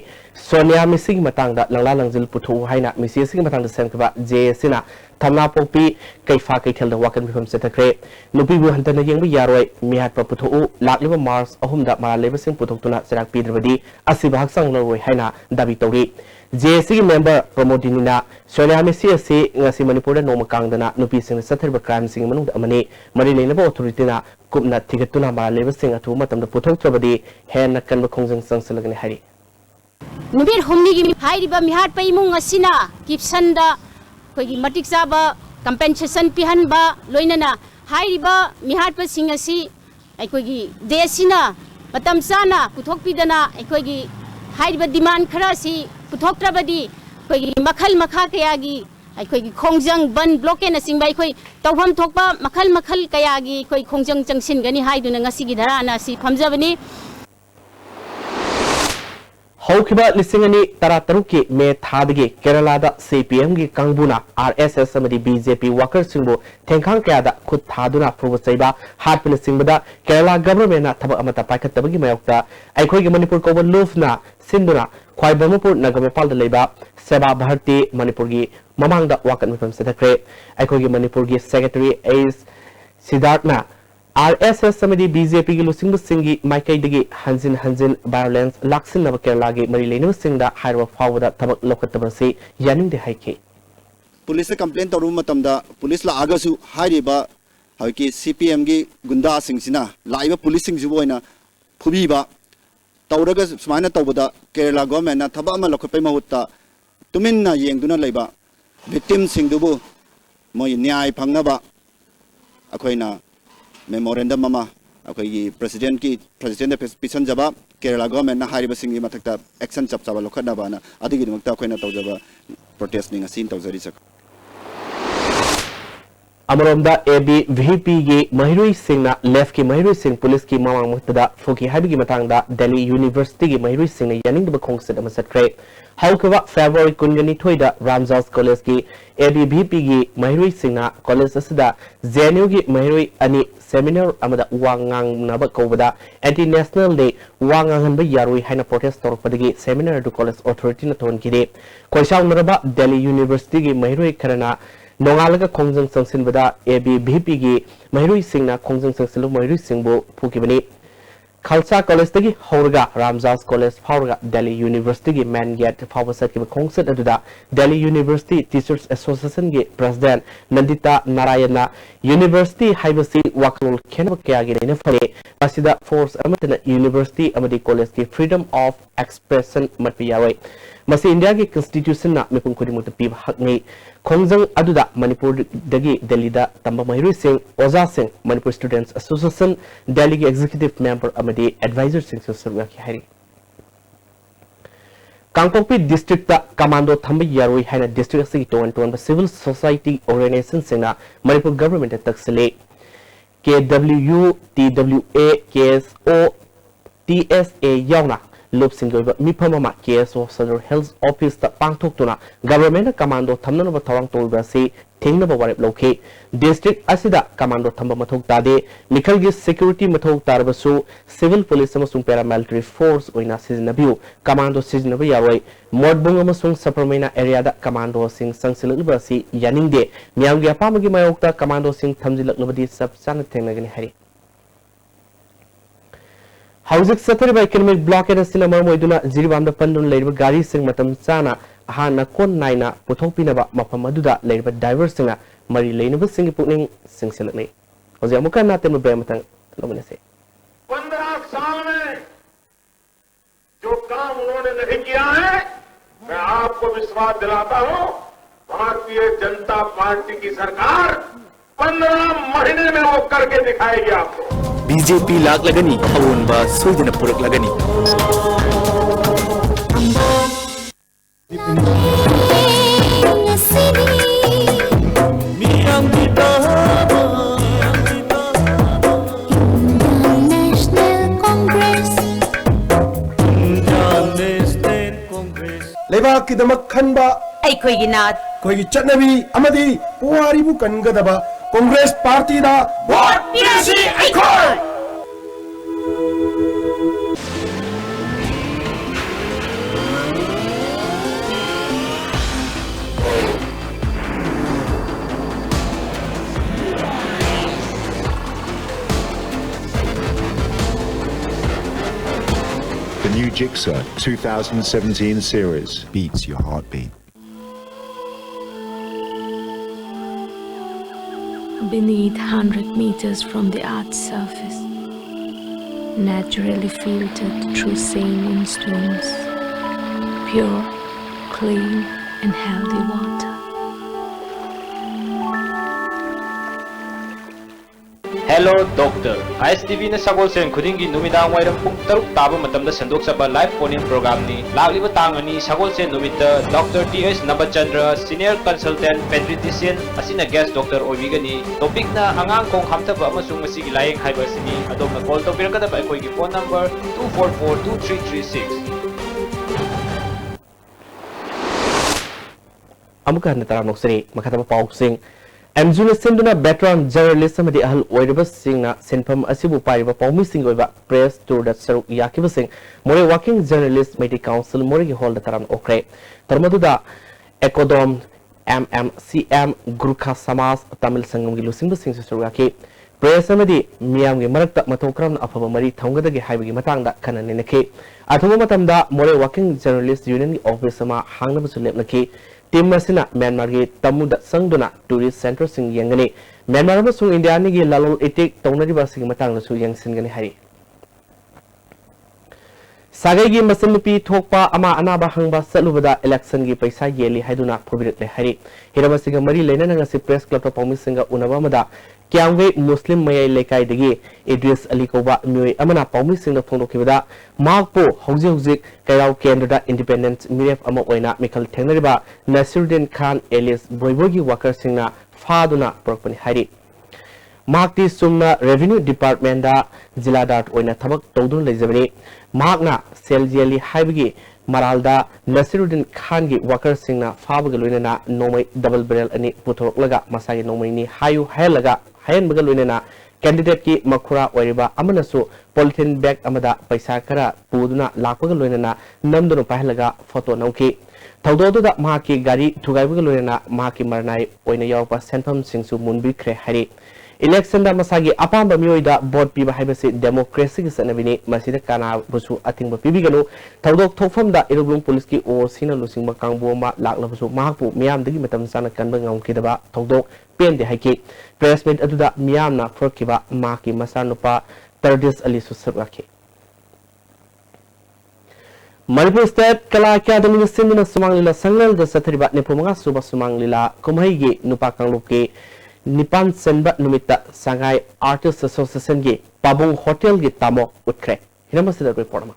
सोनिया मिसिंग मतंगदा लंगला लंजिल पुथु हाइना मिसिसिंग मतंगदा सेंकबा जेसिना थमना पोकपी कैफा कैथेल द वाकन बिफम सेथख्रे नुपीबु हंतन येंग यारोय मिहात पुथु लाकलिबा मार्च अहुमदा मारा लेबसिंग पुथुक्तुना सेराक पिद्रबदी असिबा हक्संग लरोय हाइना दाबी तौरी JSC member Promodinina Sonia Messi से ngasi Manipur नोम कांगदना नुपी सिंग सथरब क्राइम सिंग मनुंग अमने मरि लेनब अथॉरिटीना कुपना थिगतुना मा लेब सिंग अथु मतम पुथोक्त्रबदी हेन नकन बखोंजंग संसलगने हारि नुबीर होमनी गी हाइरिबा मिहाट पैमुंग असिना किप्सनदा कोगी मटिक चाबा कंपेंसेशन पिहनबा लोइनना हाइरिबा मिहाट प सिंग असि अखोगी देसिना मतम चाना पुथोकपिदना अखोगी हाइरिबा डिमांड खरा सि पुथोक्त्रबदी कोई मखल मखा कयागी अखोई खोंजंग बन ब्लॉकेन असिंग बाई कोई तौफम थोकपा मखल कयागी कोई खोंजंग चंगसिनगनी हाइदुना ngasi gi धराना सि फमजबनी हौखिबा लिसिंगनी तरा तरुकी मे थादगी केरला दा CPM गी कांगबुना RSS समदि BJP वर्कर सिंगबो थेंखांग कयादा खुद थादुना फुबसैबा हाटपिन सिंगबदा केरला गवर्नमेंट ना थबक अमता पाइखतबगी मयokta अखोइगी मणिपुर कोबो लुफना सिंदुना ख्वाइबमपुर नगरपाल दा लेबा सेवा भारती मणिपुर गी ममांगदा वाकन मिफम सेथख्रे अखोइगी मणिपुर गी सेक्रेटरी एस सिद्धार्थना RSS समदि BJP गी लुसिंग सिंगी माइकैदगी हंजिन वायलेंस लाक्सिन नव केरला गी मरि लेनु सिंगदा हाइरवा फावदा थबक लोकतबसे यानिंग दे हाइके पुलिस कंप्लेंट तौर मतमदा पुलिस लागसु हाइरिबा हकी CPM गी गुंडा सिंगसिना लाइबा पुलिस सिंगजु बोइना फुबीबा तौरगा सुमाइना तौबदा केरला गवर्नमेंट ना थबा अमा लखपै महुत्ता तुमिन्ना येंगदुना लेबा विक्टिम सिंगदुबु मोय न्याय फंगनबा अखोइना मेमोरेंडम अमा अखोइगी प्रेसिडेंट पिसन जबा केरला गवर्नमेंट ना हारिबा सिंगी मथक्ता एक्शन चपचाबा लखनबाना अदिगी दमक्ता अखोइना तौजबा प्रोटेस्ट निंग असिन तौजरी सक अमरोमदा ABVP गी महिरुई सिंगना लेफ्ट की महिरुई सिंग पुलिस की मांग मुक्तदा फुकी हाबिगी मतंगदा दिल्ली यूनिवर्सिटी की महिरुई सिंग ने यानिंग बखोंगसद अमसत्रे हाउकवा फेब्रुआरी कुंजनी थोइदा रामजास कॉलेज की ABVP गी महिरुई सिंगना कॉलेज असदा JNU की महिरुई अनि सेमिनार अमदा वांगांग नब कौबदा एंटी नेशनल डे वांगांगन ब यारुई हाइना प्रोटेस्ट तौरपदगी सेमिनार दु कॉलेज अथॉरिटी न थोन किदे कोइसाव नरबा दिल्ली यूनिवर्सिटी की महिरुई खरना नोंगालगा खोंजंग संसिनबदा ABVP गी महिरुई सिंगना खोंजंग संसिलु महिरुई सिंगबो फुकिबनी खालसा कॉलेज तगी हौरगा रामजास कॉलेज फावरगा दिल्ली यूनिवर्सिटी की मैन गेट फावसत की खोंगसत अदुदा दिल्ली यूनिवर्सिटी टीचर्स एसोसिएशन के प्रेसिडेंट नंदिता नारायणना यूनिवर्सिटी हाइबसी वाकलोल खेनब कयागी लेने फरे मसिदा फोर्स अमतन यूनिवर्सिटी अमदी कॉलेज की फ्रीडम ऑफ एक्सप्रेशन मतपियावे मसी इंडिया की कॉन्स्टिट्यूशन ना मिपुम खुदिमुत पीब हकनी खोंजंग अदुदा मणिपुर दगी दिल्ली दा तंबा महिरुई सिंह ओजा सिंह मणिपुर स्टूडेंट्स एसोसिएशन दिल्ली की एग्जीक्यूटिव मेंबर अमदी एडवाइजर सिंह सरवा की हारी कांगपोकपी डिस्ट्रिक्ट कमांडो थंब यारोई हाइना डिस्ट्रिक्ट से टोन सिविल सोसाइटी ऑर्गेनाइजेशन सिंगना मणिपुर गवर्नमेंट तकसले KWU TWA KSO TSA यावना लोप सिंगल मिफम मा KSO सदर हेल्थ ऑफिस ता पांगथोक्तुना गवर्नमेंट कमांडो थमनब थवांग तोइबा से थेंगनब वारेप लौखे डिस्ट्रिक्ट असिदा कमांडो थंब मथोक तादे मिखलगी सिक्योरिटी मथोक तारबसु सिविल पुलिस अमसुंग पैरामिलिटरी फोर्स ओइना सिजनबिउ कमांडो सिजनब यारोय मोडबुंग अमसुंग सप्रमेना एरिया दा कमांडो सिंग संगसिलबसी यानिंगदे मियांगी अपामगी मायोक्ता कमांडो सिंग थमजिलकलबदी सब चान थेंगनगनि हरि हाउसिंग सथरिबा इकोनॉमिक ब्लॉकेट असिना मरमोइदुना जिरिबामदा पन्दुन लेरिबा गाड़ी सिंग मतम चाना हाना कोन नाइना पुथोकपिनबा मफम अदुदा लेरिबा ड्राइवर सिंगा मरी लेनबा सिंगी पुकनिंग सिंगसिलकनै होजे अमुका नातेम बेमतंग लोमनेसे 15 साल में जो काम उन्होंने नहीं किया है मैं आपको विश्वास दिलाता हूं भारतीय जनता पार्टी की सरकार 15 महीने में वो करके दिखाएगी आपको BJP लाग लगनी अवोन बा सोइदन पुरक लगनी लेबाक की दमक खनबा अखोई नाथ कोई चटनबी अमदी पुवारीबु कनगदबा कांग्रेस पार्टी दा वोट पीसी अखोई The new Jigsaw 2017 series beats your heartbeat. Beneath 100 meters from the Earth's surface, naturally filtered through saline stones, pure, clean and healthy water. Hello Doctor. ISTV na sagol sen khudingi numidang wairam pung taruk taba matamda sendok saba live phone-in program ni lagliba tangani sagol sen numita Dr. T.S. Nabachandra, Senior Consultant Pediatrician asina guest doctor oibigani. Topic na angang kong hamtaba amasung masigi layeng haiba sini adom na call to birakada ba akoy gi phone number 244-2336. Amuka natara noksari makataba pausing Amjuna Sinduna veteran journalist amadi ahal oiraba singna senpam asibu pariba paumi sing oiba press tour that saru yakiba sing more working journalist meeting council more gi hall taram okre tarmaduda ekodom MMCM Gurkha Samas Tamil Sangam gi lusing sing saru yaki press amadi miyam gi marakta matokram afaba mari thongada gi haibi matangda kanane nake athuma matamda more working journalist union gi office ma hangna busulep nake Team Masina Myanmar gi Tamuda Sangduna Tourist Center sing yangani Myanmar amasung India ni gi lalol itik taunariba sing matangda su yang singani hari Sagai gi masampi thokpa ama anaba hangba salubada election gi paisa yeli haiduna phobirakle hari hirama singa mari leina ngasi press club ta pawmi singa unaba mada Kyangwe Muslim Mayai Lekai degi Idris Ali Koba Mui Amana Pawmi Singna Phongdokibada Magpo Hauzik Kairau Kendra Independent Miref Ama Oina Mikal Thenariba Nasiruddin Khan alias Boybogi Worker Singna Faduna Porpani Hari Magti Sumna Revenue Department da Ziladar Oina Thabak Tawdun Lejabani Magna Seljeli Haibigi Maralda Nasiruddin Khan gi worker singna Fabagaluna Nomai double barrel ani Puthorlaga Masai Nomini Hayu Helaga Hayan Bagaluna candidate ki Makura Oriba Amanasu Polythene bag Amada Paisakara Puduna Lapagaluna Namdunu Pahelaga Photo Nauki Taudodo da Maki Gari Tugaibagaluna Maki Marnai Oina Yopa Senpam Singsu Munbi Kre Hari Election da masagi apamba mioida board piba haibasi democracy ki sanabini masida kana busu atingba pibiganu tawdok thofam da irugum police ki o sina lusingba kangbo ma lakla busu mahpu miyam dagi matam sana kanba ngawkidaba tawdok pende haiki press meet aduda miyam na forkiba maki masanupa Tardis Ali susabaki Manipur State Kala Academy Sinduna Sumanglila Sangal da satriba nepumanga suba sumanglila kumhaigi nupa kangluki Nipan Senba Numita Sangai Artists Association gi Pabung Hotel gi Tamo Utkre. Hinamasida report ma.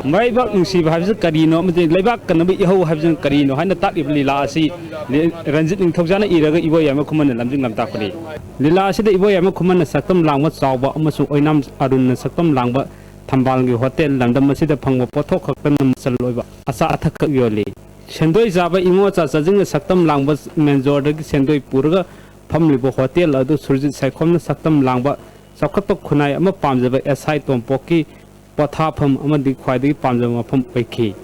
Maibak nungsi bahasa karino, mesti lebak kena bi ihu bahasa karino. Hanya tak lila asi ranjit nungthokjana iraga ibu yang makuman dalam jenglam takri. Lila asi ibu yang makuman saktam langbat sawba masuk oinam arun saktam langbat tambal gi hotel dalam masih pangwa potok kakten masaloi asa athak yoli. Sendoi zaba imo ca sajing saktam langbat menjor dagi sendoi purga pamlibo hotel adu surjit saikom saktam langbat sakhatok khunai ama pamjaba SI tompoki Pathapam Amadi Kwadi Panjama from Peki.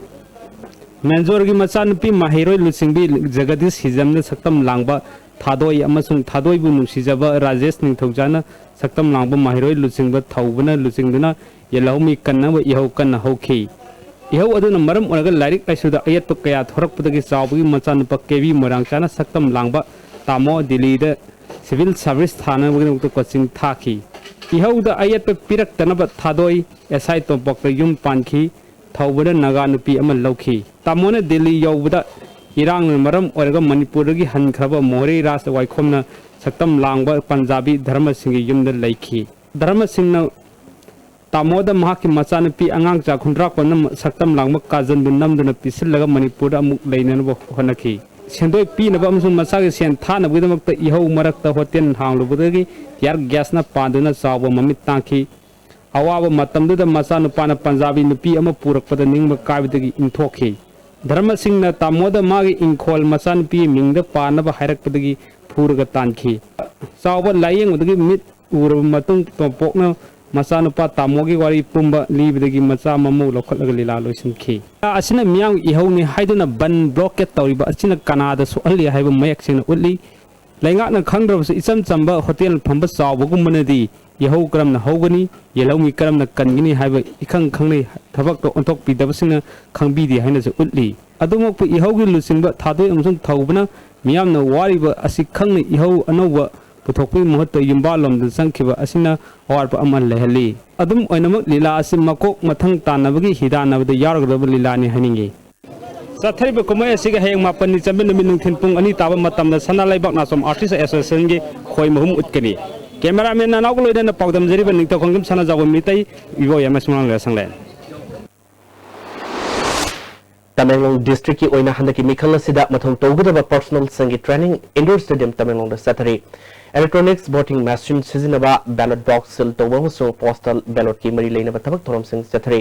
Manzorgi Masanpi Mahiro Lusingbi Zagadis Hizam Saktam Langba Tadoi Amasun Tadoi Bunu Sizaba Rajes Nintojana Saktam Langba Mahiro Lusingba Taubana Lusingduna Yellomi Kana Yahokan Hoki. Yaho Aduna Maram Oraga Lyric I should ayat to Kaya Thorakputaki Sabi Masan Pakevi Morangchana Saktam Langba Tamo the leader Civil Service Thana Wing to Coaching Taki. Ihaw da ayat pe pirak tanabat thadoi SI tompok yum panki thawbada naga nupi amal lauki tamone Delhi yawbada irang maram oraga manipur gi han khaba more ras waikhomna saktam langba punjabi dharma singi yumda laiki dharma singna tamoda mahaki machanupi angang cha khundra konam saktam langba kajan bu namduna pisillaga manipur amuk leinanba honaki sendoi pi na bam sun masagi sen thana budamakta ihau marakta hotel hanglubudagi yar gas na panduna sawa mamit tangki awaba matamduda machanupana punjabi nupi ama purakpada ningba kaibidagi intokhi dharma singna tamoda magi inkhol machanupi mingda panaba hairakpadagi phuraga tanki sawa layeng udagi mit uraba matung pokna machanupa tamogi wari pumba libidagi macha mamu lokhatlaga lila loisinki asina miyang ihawni haiduna ban blockade tawriba asina kanada sualli haiba mayak singna utli laingakna khangrabsu icham chamba hotel phamba chawbagummanadi ihau karamna hawgani yelawmi karamna kangini haiba ikhang khangnei thabak to ontok pidabasina khangbidi haina su utli adumok ihaugi lusingba thadoi amsung thawbana miyamna wariba asi khangnei ihau anoba puthokpi muhatta yumbalom da sangkhiba asina warpa amal lehali adum oinamak lila asi makok mathang tanabagi hidanabada yaragdaba lilani haningi sathariba kumai asiga hayang mapani chamben min nungthin pung ani taba matamda sana laibak nasom artist association ge khoi mahum utkani cameraman na naglo ina pawdam jeriba ningto khongim sana jago mitai ibo yama sunang la sangle Tamenglong district ki oina handaki mikhal sida mathong tawgudaba personal sangi training indoor stadium Tamenglong da Sathari electronics voting machine sizinaba ballot box sil tawang so postal ballot ki mari leina batabak thorom sing Sathari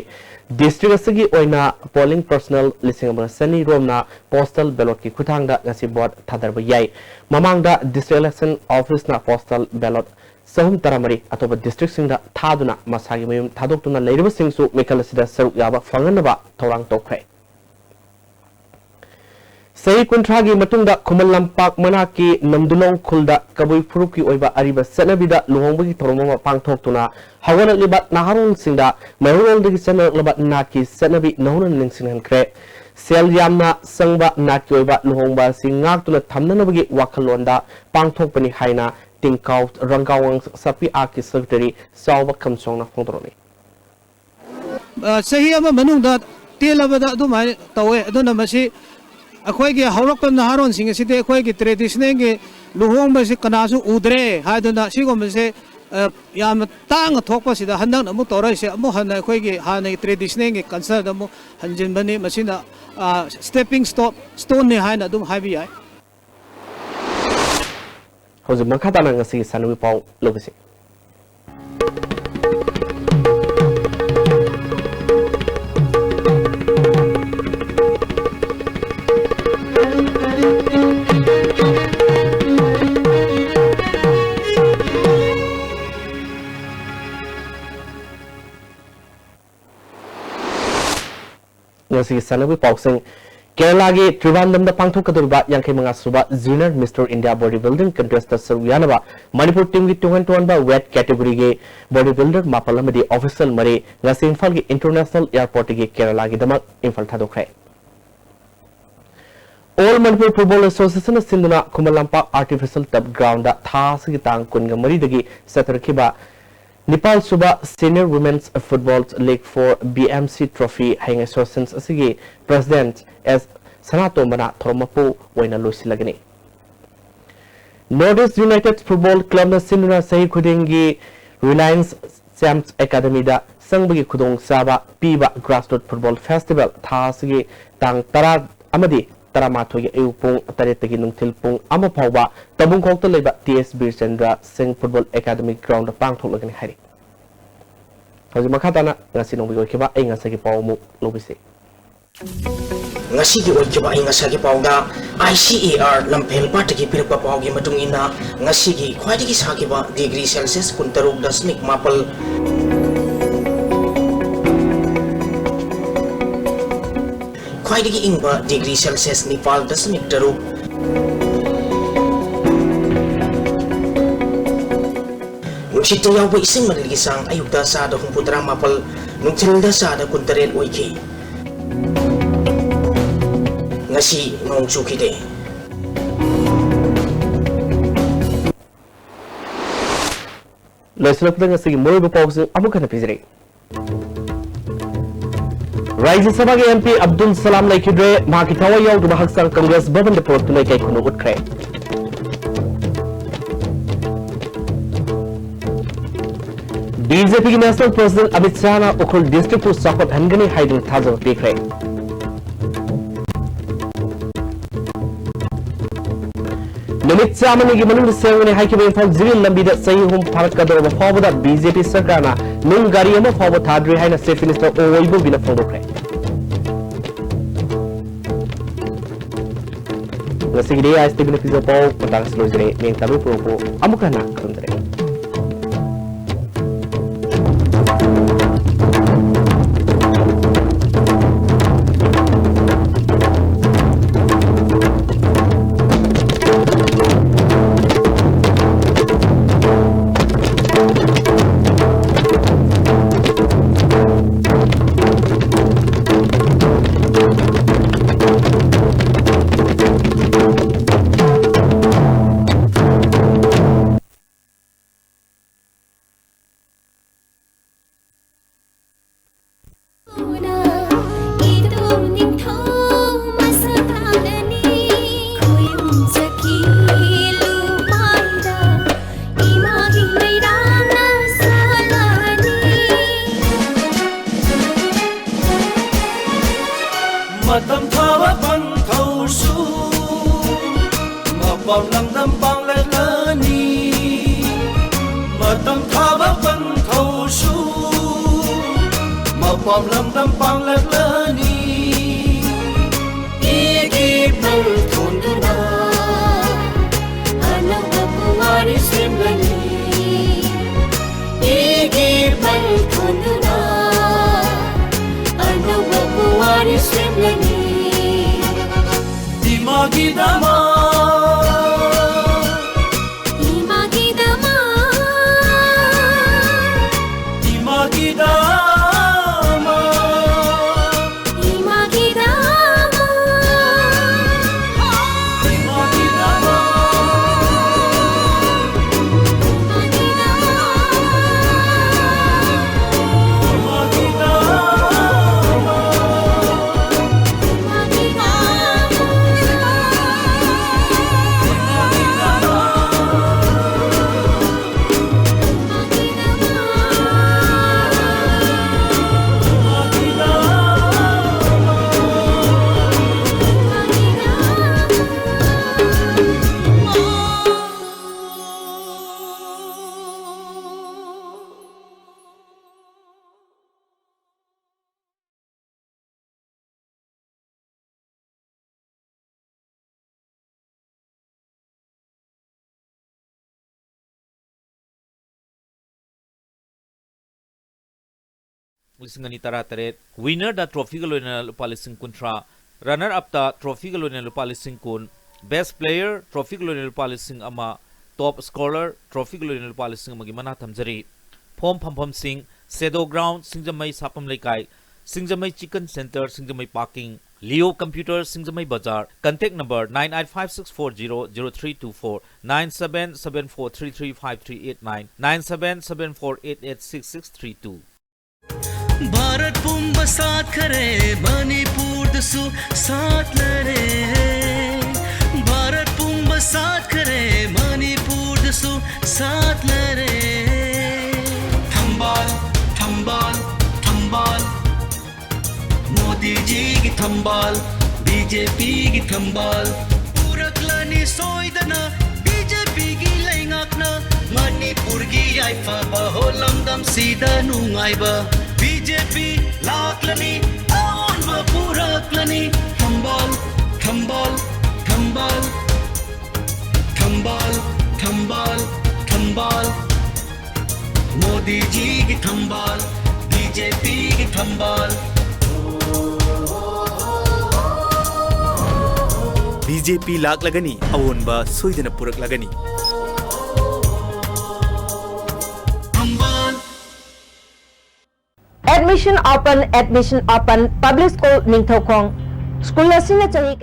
district asigi oina polling personnel lising amana sani romna postal ballot ki khuthangda ngasi board thadarba yai mamangda district election office na postal ballot sahum taramari atoba district singda thaduna masagi mayum thadoktuna leiriba singsu mikhal sida saruk yaba fanganaba thorang tokre Sahi kuntragi matungda Kumal Lampak manaki namdulong khulda kabui furuki oiba ariba sanabida luhongbagi thoromama pangthoktuna hawala libat naharong singda mayurol dagi sanak labat naki sanabi nahunan ningsinghankre sel yamna sangba naki oiba luhongba singaktuna thamnanabagi wakhalonda pangthokpani haina tingkaut rangawang sapi aki secretary sawba kamsongna phongdoroni sahi ama manungda telabada adumai tawe aduna masi अखोई हौरप नहारों अखोई traditional की लुहोंग से कनासु उद्रे से तांग थोपसीद हंदक तौरसे अखोई हाँ traditional की culture हंजनबनी stepping stone ने हौजिक मखा ताना ngasi sanui pau lobisi ngasi sanui pau sing Kerala ge Trivandrum da pangthokadurba yankai manga suba junior Mr India bodybuilding contest saryanaba Manipur team gi 2-1 ba weight category ge bodybuilder mapalamadi official mari ngasi Imphal gi international airport ge Kerala gi damak Imphal thadokre All Manipur Football Association sinduna Kumalampak artificial turf ground da thas gi tang kunga mari dagi satarkiba Nepal Suba Senior Women's Football League for BMC Trophy Hang Associations asigi President as Sanato Mana Thormapu Waina Lusilagani. Northeast United Football Club na Sinuna Sahi Kudingi Reliance Sam's Academy da Sangbagi Kudong Saba Piba Grassroots Football Festival Thasigi Tang Tara Amadi Taramatogi Eupung Taretagi Nungtil Pung Amapauba Tabung Kokta Leba TS Bir Chandra Singh Football Academy Ground Pang Tholagani Hari. Hauji makhatana ngasi nong bigo kiba ai ngasa ki pawmu lobisi. Ngasi ki oikiba ai ngasa ki pawda ICAR lampel pataki pirpa pawgi matung ina ngasi ki khwaidi ki sakiba degree Celsius 13.4 khwaidi ingba degree Celsius 9.Pm Nungshita yaw ba isang maligisang ayugda sa ada kumputera mapal nungtilda sa ada kuntaret oiki ngasi nong chukide Leslok dengan segi mulai berpausin amukan episode. राज्य सभा के MP Abdul Salam लेखिद्रे माकी थवा याउदुबा हक्संग कांग्रेस भवन दे पुरक्तुना कई खुनु उठ्रे BJP की national president Amit Shah ना उखुल district को सपोर्ट हनगनी हाइदन थाजो पीखरे नुमित चामनी की मनुंग सेवने हाइके इंफाल जिविल लंबी दा सही हम भारत का दौर फावदा बीजेपी सरकार ना नुंग गाड़ी अमा फाव थाद्रे हाइना चीफ मिनिस्टर ओवैबो बिना फोंदोखरे ngasi dia istimewa pizza pau petang selojre meng tabe propo amukana kandre Matam thawa bang thau su mapam lam dam bang la lani Matam thawa bang thau su mapam lam dam bang la lani Igi bang thunduna anak bapuari semlani Igi bang thunduna anak bapuari semlani Dimagi dama Dimagi dama Dimagi dama Dimagi dama Dimagi dama Dimagi Musingani Taratare, winner the trophy Galona Palising Kuntra, runner up the trophy Galona Palising Kun, best player, trophy Galona Palising Ama, top scorer, trophy Galona Palising Magimana Tamzari, Pom Pom Sing, Sedo Ground, Singjamai Sapam Lekai, Singjamai Chicken Center, Singjamai Parking, Leo Computer, Singjamai Bazaar, contact number 9856400324, 9774335389, 9774886632. Bharat पुंब साथ करे मणिपुर दसु साथ लड़े भारत पुंब साथ करे मणिपुर दसु साथ लड़े थंबाल थंबाल थंबाल मोदी जी की थंबाल बीजेपी की थंबाल पूरकलानी सोइदना बीजेपी की लेंगाकना मणिपुर की आइफा बहोलंदम सीधा नुंगाइबा BJP लाकलनी आवन व पूरकलनी थंबाल थंबाल थंबाल थंबाल थंबाल थंबाल मोदी जी की थंबाल बीजेपी की थंबाल बीजेपी लाक लगनी अवोनबा सोइदन पुरक लगनी Admission open, public school Ningthokong. School na sina chahi